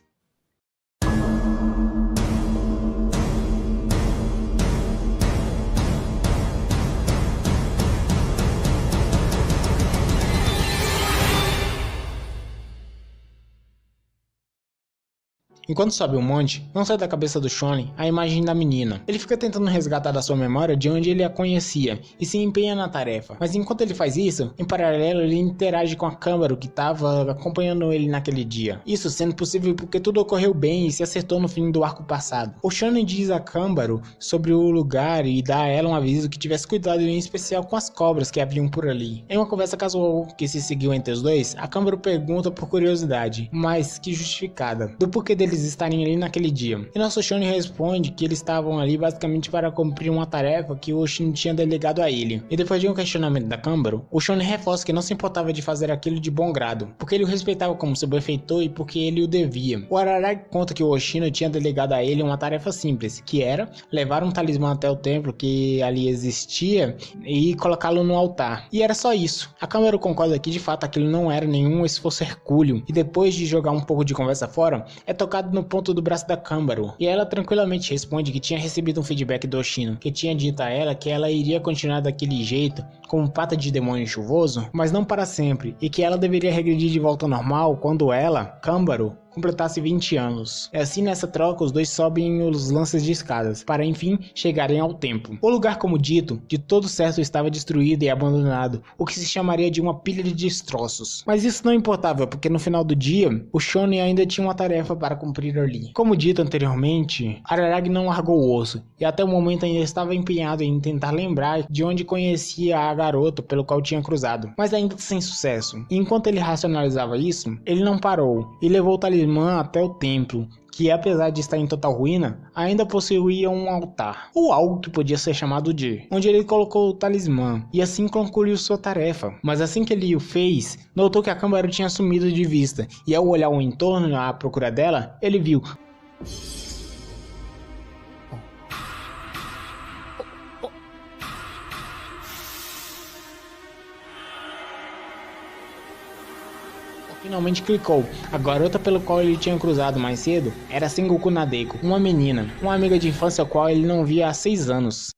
Enquanto sobe o monte, não sai da cabeça do Shonen a imagem da menina. Ele fica tentando resgatar da sua memória de onde ele a conhecia e se empenha na tarefa. Mas enquanto ele faz isso, em paralelo ele interage com a Kanbaru que estava acompanhando ele naquele dia. Isso sendo possível porque tudo ocorreu bem e se acertou no fim do arco passado. O Shonen diz a Kanbaru sobre o lugar e dá a ela um aviso que tivesse cuidado em especial com as cobras que haviam por ali. Em uma conversa casual que se seguiu entre os dois, a Kanbaru pergunta por curiosidade, mas que justificada, do porquê deles estarem ali naquele dia. E nosso Shonen responde que eles estavam ali basicamente para cumprir uma tarefa que o Oshin tinha delegado a ele. E depois de um questionamento da Kanbaru, o Shonen reforça que não se importava de fazer aquilo de bom grado, porque ele o respeitava como seu benfeitor e porque ele o devia. O Araragi conta que o Oshin tinha delegado a ele uma tarefa simples, que era levar um talismã até o templo que ali existia e colocá-lo no altar. E era só isso. A Kanbaru concorda que de fato aquilo não era nenhum esforço hercúleo, e depois de jogar um pouco de conversa fora, é tocado no ponto do braço da Kanbaru, e ela tranquilamente responde que tinha recebido um feedback do Oshino, que tinha dito a ela que ela iria continuar daquele jeito, como pata de demônio chuvoso, mas não para sempre, e que ela deveria regredir de volta ao normal quando ela, Kanbaru, completasse 20 anos. E assim nessa troca os dois sobem os lances de escadas, para enfim chegarem ao templo. O lugar, como dito, de todo certo estava destruído e abandonado, o que se chamaria de uma pilha de destroços. Mas isso não importava, porque no final do dia, o Shonen ainda tinha uma tarefa para cumprir ali. Como dito anteriormente, Araragi não largou o osso, e até o momento ainda estava empenhado em tentar lembrar de onde conhecia a garota pelo qual tinha cruzado, mas ainda sem sucesso. E enquanto ele racionalizava isso, ele não parou, e levou o talismã até o templo, que apesar de estar em total ruína, ainda possuía um altar, ou algo que podia ser chamado de, onde ele colocou o talismã, e assim concluiu sua tarefa. Mas assim que ele o fez, notou que a Kanbaru tinha sumido de vista, e ao olhar o entorno à procura dela, ele viu... Finalmente clicou. A garota pelo qual ele tinha cruzado mais cedo era Sengoku Nadeko, uma menina, uma amiga de infância a qual ele não via há 6 anos.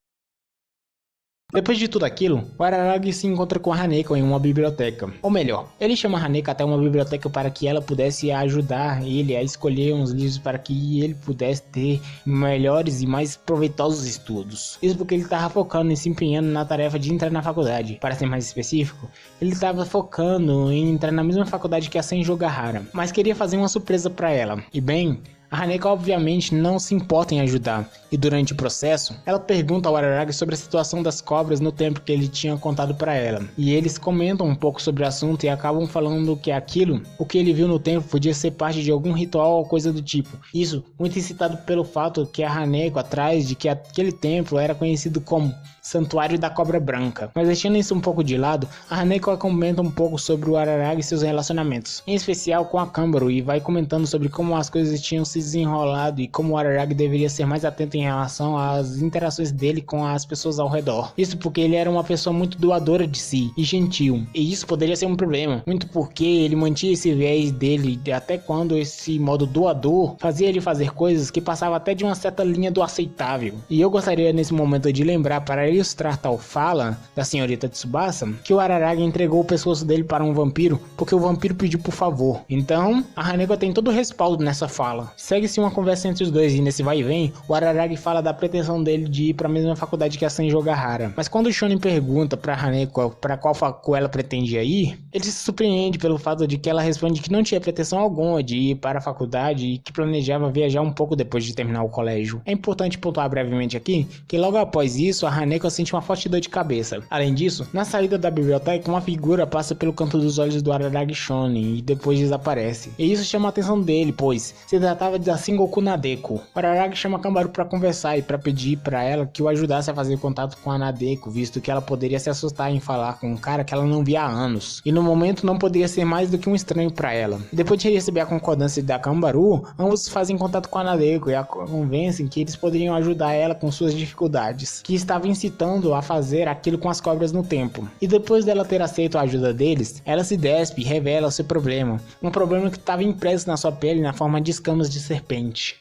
Depois de tudo aquilo, o Araragi se encontra com a Haneko em uma biblioteca. Ou melhor, ele chama a Haneko até uma biblioteca para que ela pudesse ajudar ele a escolher uns livros para que ele pudesse ter melhores e mais proveitosos estudos. Isso porque ele estava focando e se empenhando na tarefa de entrar na faculdade. Para ser mais específico, ele estava focando em entrar na mesma faculdade que a Senjo Gahara, mas queria fazer uma surpresa para ela. E bem... a Haneko obviamente não se importa em ajudar, e durante o processo, ela pergunta ao Araragi sobre a situação das cobras no templo que ele tinha contado para ela. E eles comentam um pouco sobre o assunto e acabam falando que aquilo, o que ele viu no templo, podia ser parte de algum ritual ou coisa do tipo. Isso muito incitado pelo fato que a Haneko atrás de que aquele templo era conhecido como Santuário da Cobra Branca. Mas deixando isso um pouco de lado, a Haneko comenta um pouco sobre o Araragi e seus relacionamentos, em especial com a Kanbaru, e vai comentando sobre como as coisas tinham se desenrolado e como o Araragi deveria ser mais atento em relação às interações dele com as pessoas ao redor. Isso porque ele era uma pessoa muito doadora de si e gentil, e isso poderia ser um problema, muito porque ele mantinha esse viés dele até quando esse modo doador fazia ele fazer coisas que passavam até de uma certa linha do aceitável. E eu gostaria nesse momento de lembrar, para ilustrar tal fala da senhorita Tsubasa, que o Araragi entregou o pescoço dele para um vampiro porque o vampiro pediu por favor. Então a Haneko tem todo o respaldo nessa fala. Segue-se uma conversa entre os dois, e nesse vai e vem, o Araragi fala da pretensão dele de ir para a mesma faculdade que a Senjo Gahara. Mas quando o Shonen pergunta para Haneko para qual facu ela pretendia ir, ele se surpreende pelo fato de que ela responde que não tinha pretensão alguma de ir para a faculdade e que planejava viajar um pouco depois de terminar o colégio. É importante pontuar brevemente aqui que logo após isso a Haneko sente uma forte dor de cabeça. Além disso, na saída da biblioteca, uma figura passa pelo canto dos olhos do Araragi Shonen e depois desaparece. E isso chama a atenção dele, pois se tratava da Sengoku Nadeko. O Araragi chama a Kanbaru para conversar e para pedir para ela que o ajudasse a fazer contato com a Nadeko, visto que ela poderia se assustar em falar com um cara que ela não via há anos, e no momento não poderia ser mais do que um estranho para ela. Depois de receber a concordância da Kanbaru, ambos fazem contato com a Nadeko e a convencem que eles poderiam ajudar ela com suas dificuldades, que estava incitando a fazer aquilo com as cobras no tempo. E depois dela ter aceito a ajuda deles, ela se despe e revela o seu problema, um problema que estava impresso na sua pele na forma de escamas de serpente.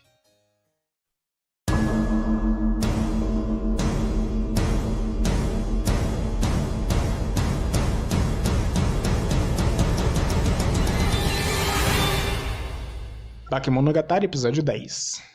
Bakemonogatari, episódio 10.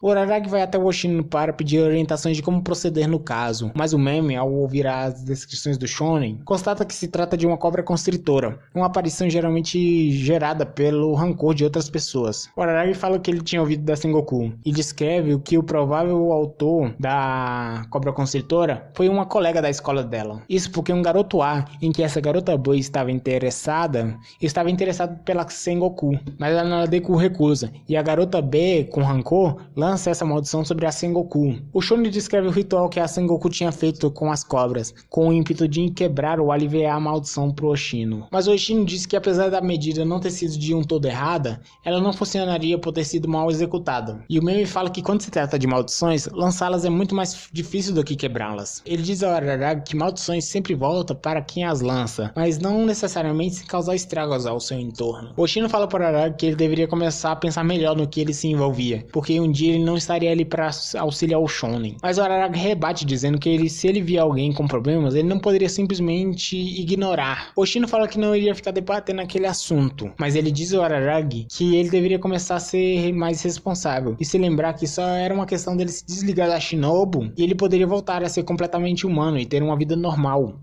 O Araragi vai até o Oshino para pedir orientações de como proceder no caso, mas o meme, ao ouvir as descrições do shonen, constata que se trata de uma cobra constritora, uma aparição geralmente gerada pelo rancor de outras pessoas. O Araragi fala que ele tinha ouvido da Sengoku, e descreve o que o provável autor da cobra constritora foi uma colega da escola dela. Isso porque um garoto A, em que essa garota B estava interessado pela Sengoku, mas a Nadeko recusa, e a garota B, com rancor, lança essa maldição sobre a Sengoku. O shonen descreve o ritual que a Sengoku tinha feito com as cobras, com o ímpeto de quebrar ou aliviar a maldição pro Oshino. Mas o Oshino diz que apesar da medida não ter sido de um todo errada, ela não funcionaria por ter sido mal executada. E o meme fala que quando se trata de maldições, lançá-las é muito mais difícil do que quebrá-las. Ele diz ao Araragi que maldições sempre voltam para quem as lança, mas não necessariamente se causar estragos ao seu entorno. O Oshino fala para o Araragi que ele deveria começar a pensar melhor no que ele se envolvia, porque um dia ele não estaria ali para auxiliar o shonen. Mas o Araragi rebate dizendo que se ele via alguém com problemas, ele não poderia simplesmente ignorar. O Oshino fala que não iria ficar debatendo aquele assunto, mas ele diz ao Araragi que ele deveria começar a ser mais responsável e se lembrar que só era uma questão dele se desligar da Shinobu e ele poderia voltar a ser completamente humano e ter uma vida normal.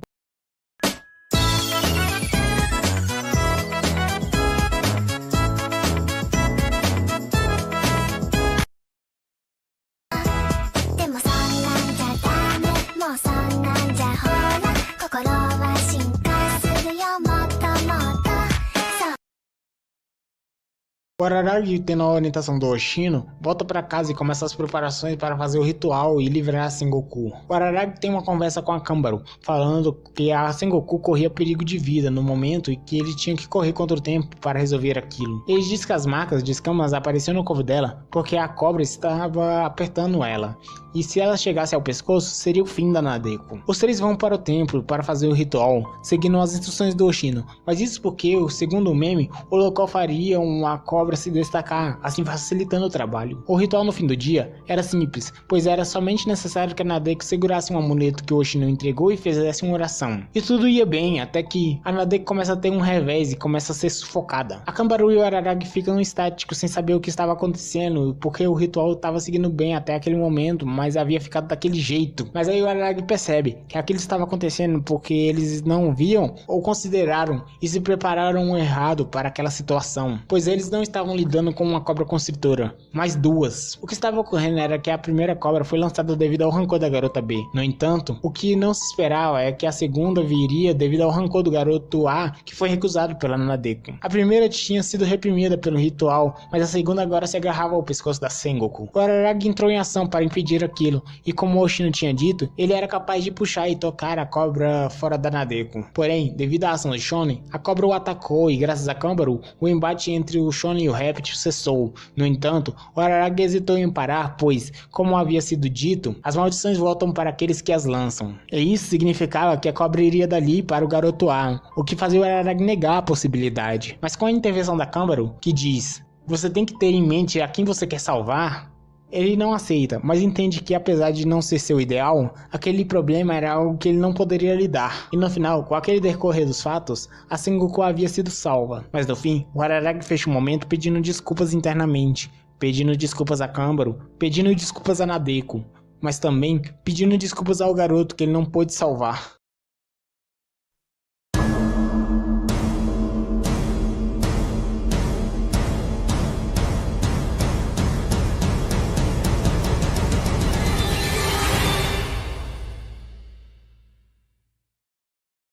O Araragi, tendo a orientação do Oshino, volta para casa e começa as preparações para fazer o ritual e livrar a Sengoku. O Araragi tem uma conversa com a Kanbaru, falando que a Sengoku corria perigo de vida no momento e que ele tinha que correr contra o tempo para resolver aquilo. Ele diz que as marcas de escamas apareceram no corpo dela porque a cobra estava apertando ela, e se ela chegasse ao pescoço, seria o fim da Nadeko. Os três vão para o templo para fazer o ritual, seguindo as instruções do Oshino, mas isso porque, segundo o meme, o local faria uma cobra se destacar, assim facilitando o trabalho. O ritual no fim do dia era simples, pois era somente necessário que a Nadeko segurasse um amuleto que o Oshino entregou e fizesse uma oração. E tudo ia bem, até que a Nadeko começa a ter um revés e começa a ser sufocada. A Kanbaru e o Araragi ficam estáticos sem saber o que estava acontecendo, porque o ritual estava seguindo bem até aquele momento, mas havia ficado daquele jeito. Mas aí o Araragi percebe que aquilo estava acontecendo porque eles não viam ou consideraram e se prepararam errado para aquela situação, pois eles não estavam lidando com uma cobra constritora, mas duas. O que estava ocorrendo era que a primeira cobra foi lançada devido ao rancor da garota B. No entanto, o que não se esperava é que a segunda viria devido ao rancor do garoto A, que foi recusado pela Nadeko. A primeira tinha sido reprimida pelo ritual, mas a segunda agora se agarrava ao pescoço da Sengoku. O Araragi entrou em ação para impedir aquilo, e como o Oshino tinha dito, ele era capaz de puxar e tocar a cobra fora da Nadeko. Porém, devido à ação do shonen, a cobra o atacou e graças a Kanbaru, o embate entre o shonen e o réptil cessou. No entanto, o Araragi hesitou em parar, pois, como havia sido dito, as maldições voltam para aqueles que as lançam. E isso significava que a cobra iria dali para o garoto A, o que fazia o Araragi negar a possibilidade. Mas com a intervenção da Kanbaru, que diz: "Você tem que ter em mente a quem você quer salvar", ele não aceita, mas entende que apesar de não ser seu ideal, aquele problema era algo que ele não poderia lidar. E no final, com aquele decorrer dos fatos, a Sengoku havia sido salva. Mas no fim, o Araragi fecha o momento pedindo desculpas internamente, pedindo desculpas a Kanbaru, pedindo desculpas a Nadeko, mas também pedindo desculpas ao garoto que ele não pôde salvar.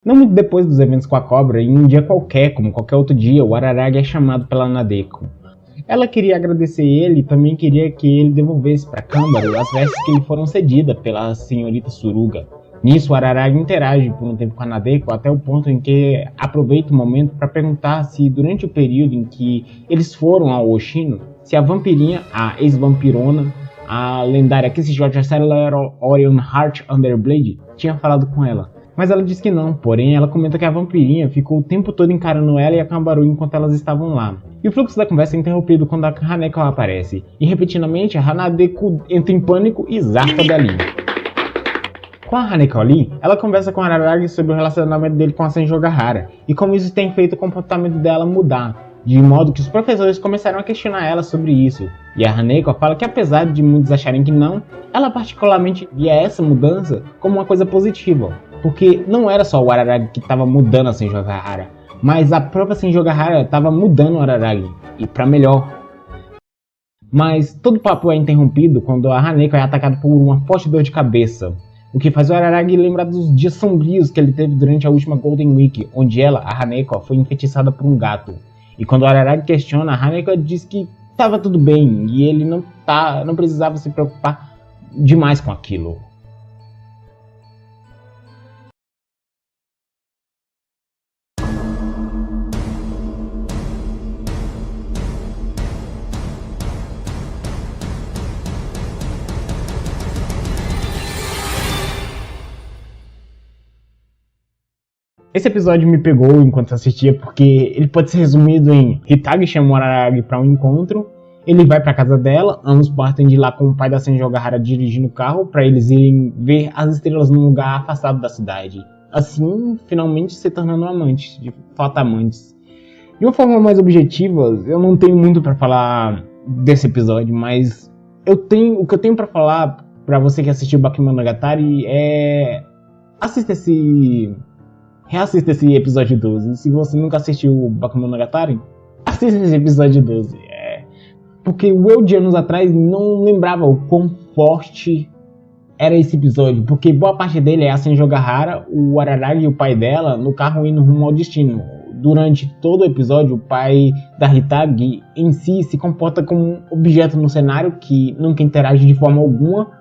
Não muito depois dos eventos com a cobra, em um dia qualquer, como qualquer outro dia, o Araragi é chamado pela Nadeko. Ela queria agradecer ele e também queria que ele devolvesse para Kanbaro as vestes que lhe foram cedidas pela senhorita Suruga. Nisso, o Araragi interage por um tempo com a Nadeko até o ponto em que aproveita o momento para perguntar se durante o período em que eles foram ao Oshino, se a vampirinha, a ex-vampirona, a lendária Kissy Georgia Orion Heart Underblade, tinha falado com ela. Mas ela diz que não, porém ela comenta que a vampirinha ficou o tempo todo encarando ela e a Kanbaro enquanto elas estavam lá. E o fluxo da conversa é interrompido quando a Haneko aparece, e repetidamente a Hanadeko entra em pânico e zarpa dali. Com a Haneko ali, ela conversa com o Araragi sobre o relacionamento dele com a Senjo Gahara, e como isso tem feito o comportamento dela mudar, de modo que os professores começaram a questionar ela sobre isso. E a Haneko fala que apesar de muitos acharem que não, ela particularmente via essa mudança como uma coisa positiva, porque não era só o Araragi que estava mudando a Senjo Gahara, mas a própria Senjo Gahara estava mudando o Araragi, e para melhor. Mas todo o papo é interrompido quando a Haneko é atacada por uma forte dor de cabeça, o que faz o Araragi lembrar dos dias sombrios que ele teve durante a última Golden Week, onde ela, a Haneko, foi enfeitiçada por um gato. E quando o Araragi questiona, a Haneko diz que estava tudo bem e ele não precisava se preocupar demais com aquilo. Esse episódio me pegou enquanto assistia porque ele pode ser resumido em Hitagi chama o Araragi para um encontro, ele vai para casa dela, ambos partem de lá com o pai da Senjo Gahara dirigindo o carro para eles irem ver as estrelas num lugar afastado da cidade. Assim, finalmente se tornando amantes, de fato amantes. De uma forma mais objetiva, eu não tenho muito para falar desse episódio, mas o que eu tenho para falar para você que assistiu Bakemonogatari é reassista esse episódio 12. Se você nunca assistiu Bakemonogatari, assista esse episódio 12. Porque eu de anos atrás não lembrava o quão forte era esse episódio. Porque boa parte dele é a Senjo Gahara, o Araragi e o pai dela no carro indo rumo ao destino. Durante todo o episódio, o pai da Hitagi em si se comporta como um objeto no cenário que nunca interage de forma alguma,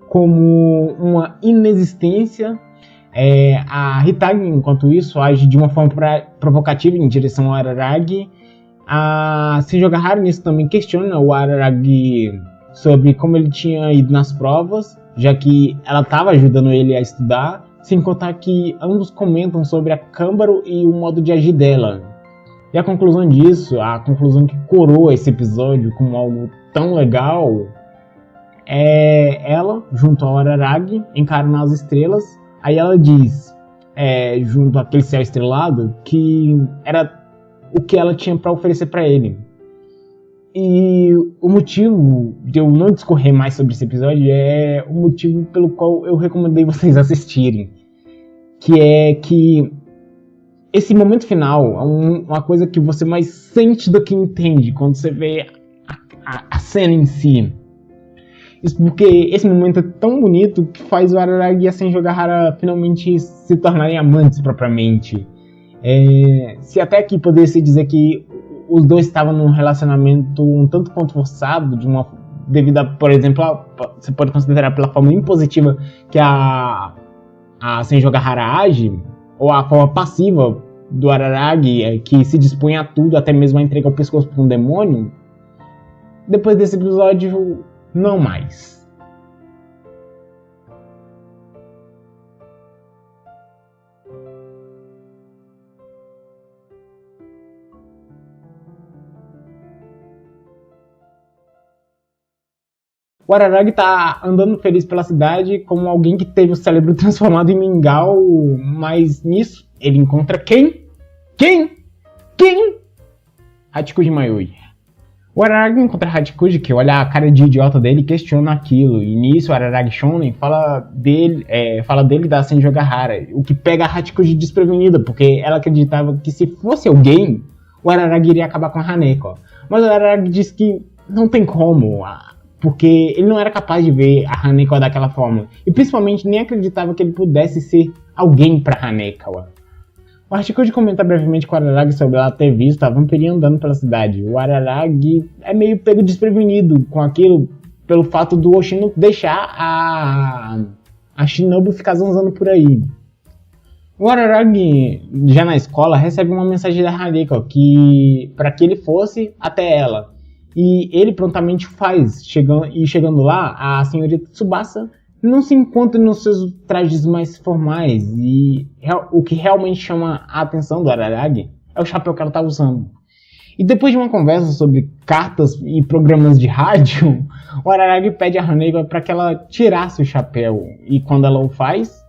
como uma inexistência. A Hitagi, enquanto isso, age de uma forma provocativa em direção ao Araragi. A Senjo Gahara nisso também questiona o Araragi sobre como ele tinha ido nas provas, já que ela estava ajudando ele a estudar, sem contar que ambos comentam sobre a Kanbaro e o modo de agir dela. E a conclusão disso, a conclusão que coroa esse episódio como algo tão legal, é ela, junto ao Araragi, encarando as estrelas. Aí ela diz, junto àquele céu estrelado, que era o que ela tinha para oferecer para ele. E o motivo de eu não discorrer mais sobre esse episódio é o motivo pelo qual eu recomendei vocês assistirem. Que é que esse momento final é uma coisa que você mais sente do que entende quando você vê a cena em si. Isso porque esse momento é tão bonito que faz o Araragi e a Senjo Gahara finalmente se tornarem amantes propriamente. Se até aqui poderia se dizer que os dois estavam num relacionamento um tanto quanto forçado, devido a, por exemplo, você pode considerar pela forma impositiva que a Senjo Gahara age, ou a forma passiva do Araragi, que se dispõe a tudo, até mesmo a entregar o pescoço para um demônio. Depois desse episódio, não mais. O Araragi tá andando feliz pela cidade como alguém que teve o cérebro transformado em mingau, mas nisso ele encontra quem? Hachikuji Mayuri. O Araragi encontra Hachikuji, que olha a cara de idiota dele e questiona aquilo. E nisso o Araragi Shonen fala dele da Senjo Gahara, o que pega a Hachikuji desprevenida, porque ela acreditava que se fosse alguém, o Araragi iria acabar com a Haneko. Mas o Araragi diz que não tem como, porque ele não era capaz de ver a Haneko daquela forma. E principalmente nem acreditava que ele pudesse ser alguém para Haneko. O Hachikoji comenta brevemente com o Araragi sobre ela ter visto a vampirinha andando pela cidade. O Araragi é meio pego desprevenido com aquilo pelo fato do Oshino deixar a Shinobu ficar zanzando por aí. O Araragi, já na escola, recebe uma mensagem da Haneko para que ele fosse até ela. E ele prontamente faz, chegando lá, a senhorita Tsubasa não se encontra nos seus trajes mais formais, e o que realmente chama a atenção do Araragi é o chapéu que ela está usando. E depois de uma conversa sobre cartas e programas de rádio, o Araragi pede a Haneko para que ela tirasse o chapéu, e quando ela o faz,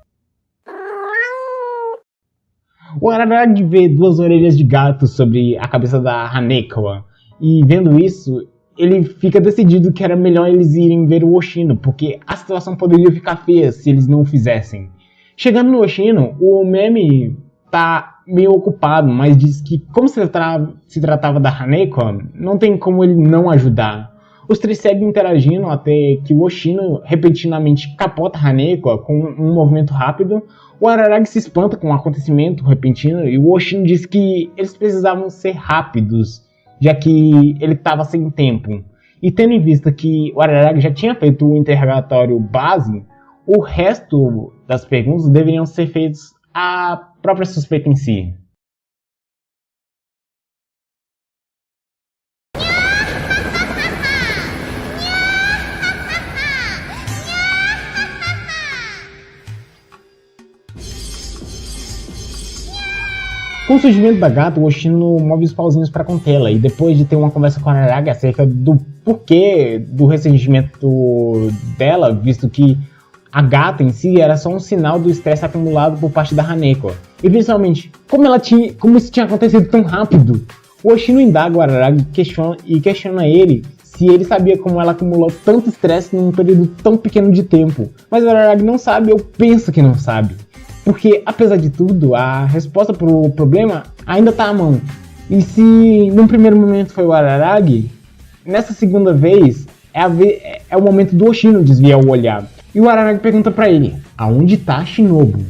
o Araragi vê 2 orelhas de gato sobre a cabeça da Haneko, e vendo isso, ele fica decidido que era melhor eles irem ver o Oshino, porque a situação poderia ficar feia se eles não o fizessem. Chegando no Oshino, o Meme tá meio ocupado, mas diz que como se tratava da Haneko, não tem como ele não ajudar. Os três seguem interagindo até que o Oshino repentinamente capota a Haneko com um movimento rápido. O Araragi se espanta com o acontecimento repentino e o Oshino diz que eles precisavam ser rápidos, já que ele estava sem tempo. E tendo em vista que o Araragi já tinha feito o interrogatório base, o resto das perguntas deveriam ser feitas à própria suspeita em si. Com o surgimento da gata, o Oshino move os pauzinhos para contê-la, e depois de ter uma conversa com a Araragi acerca do porquê do ressentimento dela, visto que a gata em si era só um sinal do estresse acumulado por parte da Haneko. E principalmente, como isso tinha acontecido tão rápido? O Oshino indaga o Araragi e questiona ele se ele sabia como ela acumulou tanto estresse num período tão pequeno de tempo. Mas o Araragi não sabe, ou pensa que não sabe. Porque, apesar de tudo, a resposta para o problema ainda está à mão. E se num primeiro momento foi o Araragi, nessa segunda vez é o momento do Oshino desviar o olhar. E o Araragi pergunta para ele, aonde está a Shinobu?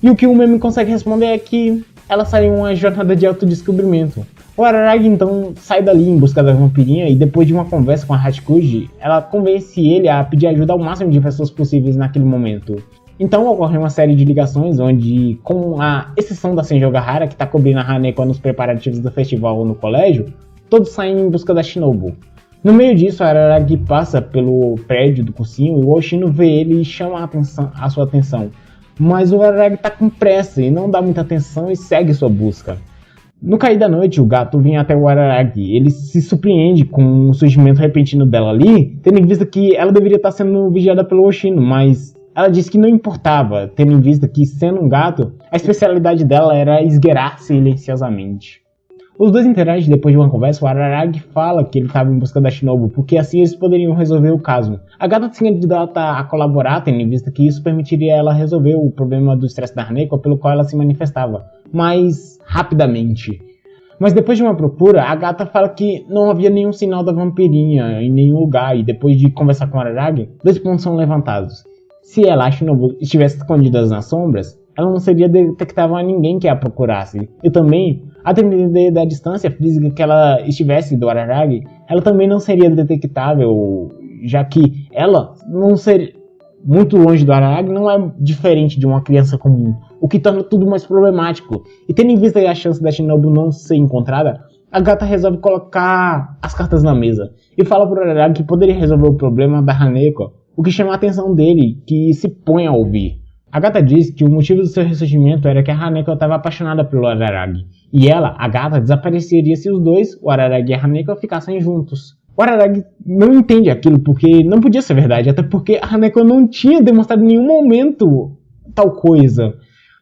E o que o Meme consegue responder é que ela saiu em uma jornada de autodescobrimento. O Araragi então sai dali em busca da vampirinha e depois de uma conversa com a Hachikoji, ela convence ele a pedir ajuda ao máximo de pessoas possíveis naquele momento. Então ocorre uma série de ligações onde, com a exceção da Senjo Gahara, que está cobrindo a Haneko nos preparativos do festival no colégio, todos saem em busca da Shinobu. No meio disso, a Araragi passa pelo prédio do cursinho e o Oshino vê ele e chama a sua atenção. Mas o Araragi está com pressa e não dá muita atenção e segue sua busca. No cair da noite, o gato vem até o Araragi. Ele se surpreende com o surgimento repentino dela ali, tendo em vista que ela deveria estar sendo vigiada pelo Oshino, mas ela disse que não importava, tendo em vista que, sendo um gato, a especialidade dela era esgueirar silenciosamente. Os dois interagem depois de uma conversa. O Araragi fala que ele estava em busca da Shinobu, porque assim eles poderiam resolver o caso. A gata se candidata a colaborar, tendo em vista que isso permitiria ela resolver o problema do estresse da Haneko pelo qual ela se manifestava, mas rapidamente. Mas depois de uma procura, a gata fala que não havia nenhum sinal da vampirinha em nenhum lugar, e depois de conversar com o Araragi, 2 pontos são levantados. Se ela, a Shinobu, estivesse escondida nas sombras, ela não seria detectável a ninguém que a procurasse. E também, a depender da distância física que ela estivesse do Araragi, ela também não seria detectável, já que ela não ser muito longe do Araragi não é diferente de uma criança comum, o que torna tudo mais problemático. E tendo em vista a chance da Shinobu não ser encontrada, a gata resolve colocar as cartas na mesa e fala para o Araragi que poderia resolver o problema da Haneko, o que chama a atenção dele, que se põe a ouvir. A gata diz que o motivo do seu ressurgimento era que a Haneko estava apaixonada pelo Araragi, e ela, a gata, desapareceria se os dois, o Araragi e a Haneko, ficassem juntos. O Araragi não entende aquilo porque não podia ser verdade, até porque a Haneko não tinha demonstrado em nenhum momento tal coisa.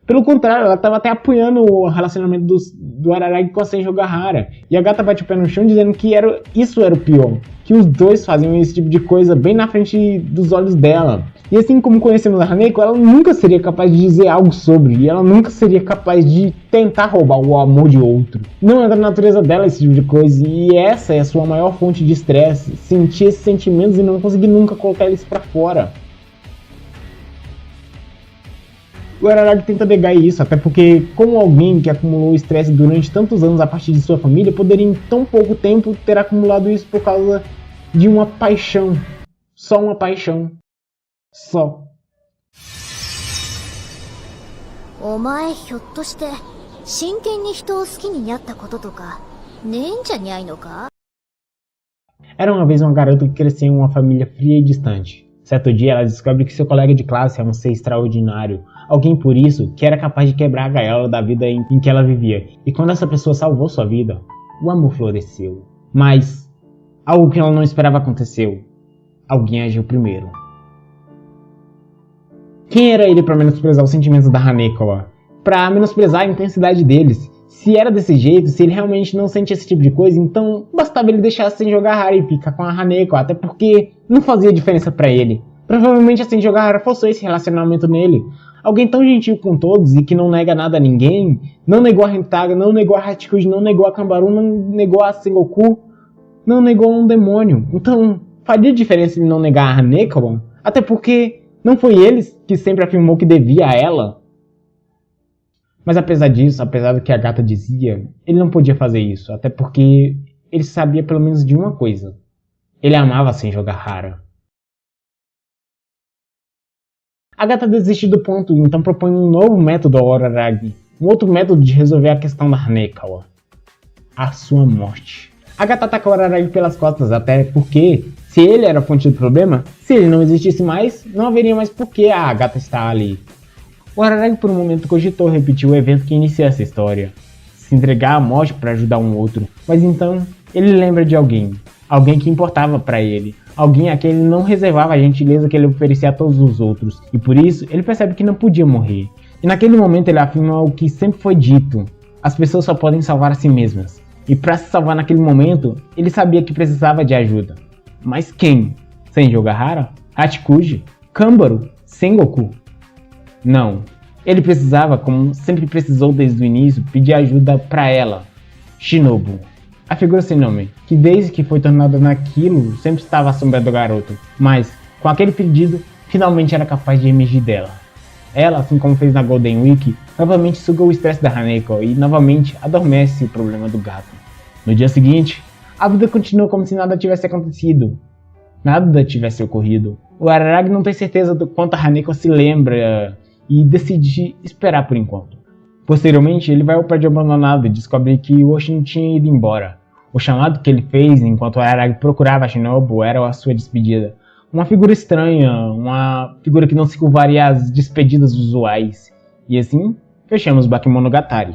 Pelo contrário, ela estava até apoiando o relacionamento do Araragi com a Senjo Gahara. E a gata bate o pé no chão dizendo que isso era o pior. Que os dois faziam esse tipo de coisa bem na frente dos olhos dela. E assim como conhecemos a Haneko, ela nunca seria capaz de dizer algo sobre. E ela nunca seria capaz de tentar roubar o amor de outro. Não é da natureza dela esse tipo de coisa. E essa é a sua maior fonte de estresse. Sentir esses sentimentos e não conseguir nunca colocar eles pra fora. O Araragi tenta negar isso, até porque, como alguém que acumulou estresse durante tantos anos a partir de sua família, poderia em tão pouco tempo ter acumulado isso por causa de uma paixão. Só uma paixão. Só. お前ひょっとして真剣に人を好きになったこととかねえんじゃにゃいのか? Era uma vez uma garota que cresceu em uma família fria e distante. Certo dia ela descobre que seu colega de classe é um ser extraordinário, alguém por isso que era capaz de quebrar a gaiola da vida em que ela vivia. E quando essa pessoa salvou sua vida, o amor floresceu. Mas algo que ela não esperava aconteceu. Alguém agiu primeiro. Quem era ele para menosprezar os sentimentos da Hanekawa? Para menosprezar a intensidade deles? Se era desse jeito, se ele realmente não sente esse tipo de coisa, então bastava ele deixar sem jogar Hara e ficar com a Hanekawa, até porque não fazia diferença para ele. Provavelmente a Senjoga Hara forçou esse relacionamento nele. Alguém tão gentil com todos e que não nega nada a ninguém, não negou a Hentaga, não negou a Hachikuji, não negou a Kambaru, não negou a Sengoku, não negou a um demônio. Então, faria diferença ele não negar a Hanekawa? Até porque não foi ele que sempre afirmou que devia a ela. Mas apesar disso, apesar do que a gata dizia, ele não podia fazer isso, até porque ele sabia pelo menos de uma coisa. Ele amava Senjoga Hara. A gata desiste do ponto, então propõe um novo método ao Araragi, um outro método de resolver a questão da Hanekawa. A sua morte. A gata ataca o Araragi pelas costas, até porque, se ele era a fonte do problema, se ele não existisse mais, não haveria mais por que a gata estar ali. O Araragi por um momento cogitou repetir o evento que inicia essa história, se entregar à morte para ajudar um outro, mas então ele lembra de alguém que importava para ele, alguém a quem ele não reservava a gentileza que ele oferecia a todos os outros, e por isso ele percebe que não podia morrer. E naquele momento ele afirma o que sempre foi dito: as pessoas só podem salvar a si mesmas. E para se salvar naquele momento, ele sabia que precisava de ajuda. Mas quem? Senjoga Hara? Hachikuji? Kambaru? Sengoku? Não. Ele precisava, como sempre precisou desde o início, pedir ajuda para ela, Shinobu. A figura sem nome, que desde que foi tornada naquilo, sempre estava à sombra do garoto. Mas, com aquele pedido, finalmente era capaz de emergir dela. Ela, assim como fez na Golden Week, novamente suga o estresse da Haneko e novamente adormece o problema do gato. No dia seguinte, a vida continua como se nada tivesse acontecido. Nada tivesse ocorrido. O Araragi não tem certeza do quanto a Haneko se lembra e decide esperar por enquanto. Posteriormente, ele vai ao prédio abandonado e descobre que o Oshino tinha ido embora. O chamado que ele fez enquanto o Araragi procurava a Shinobu era a sua despedida. Uma figura estranha, uma figura que não se curvaria às despedidas usuais. E assim, fechamos Bakemonogatari.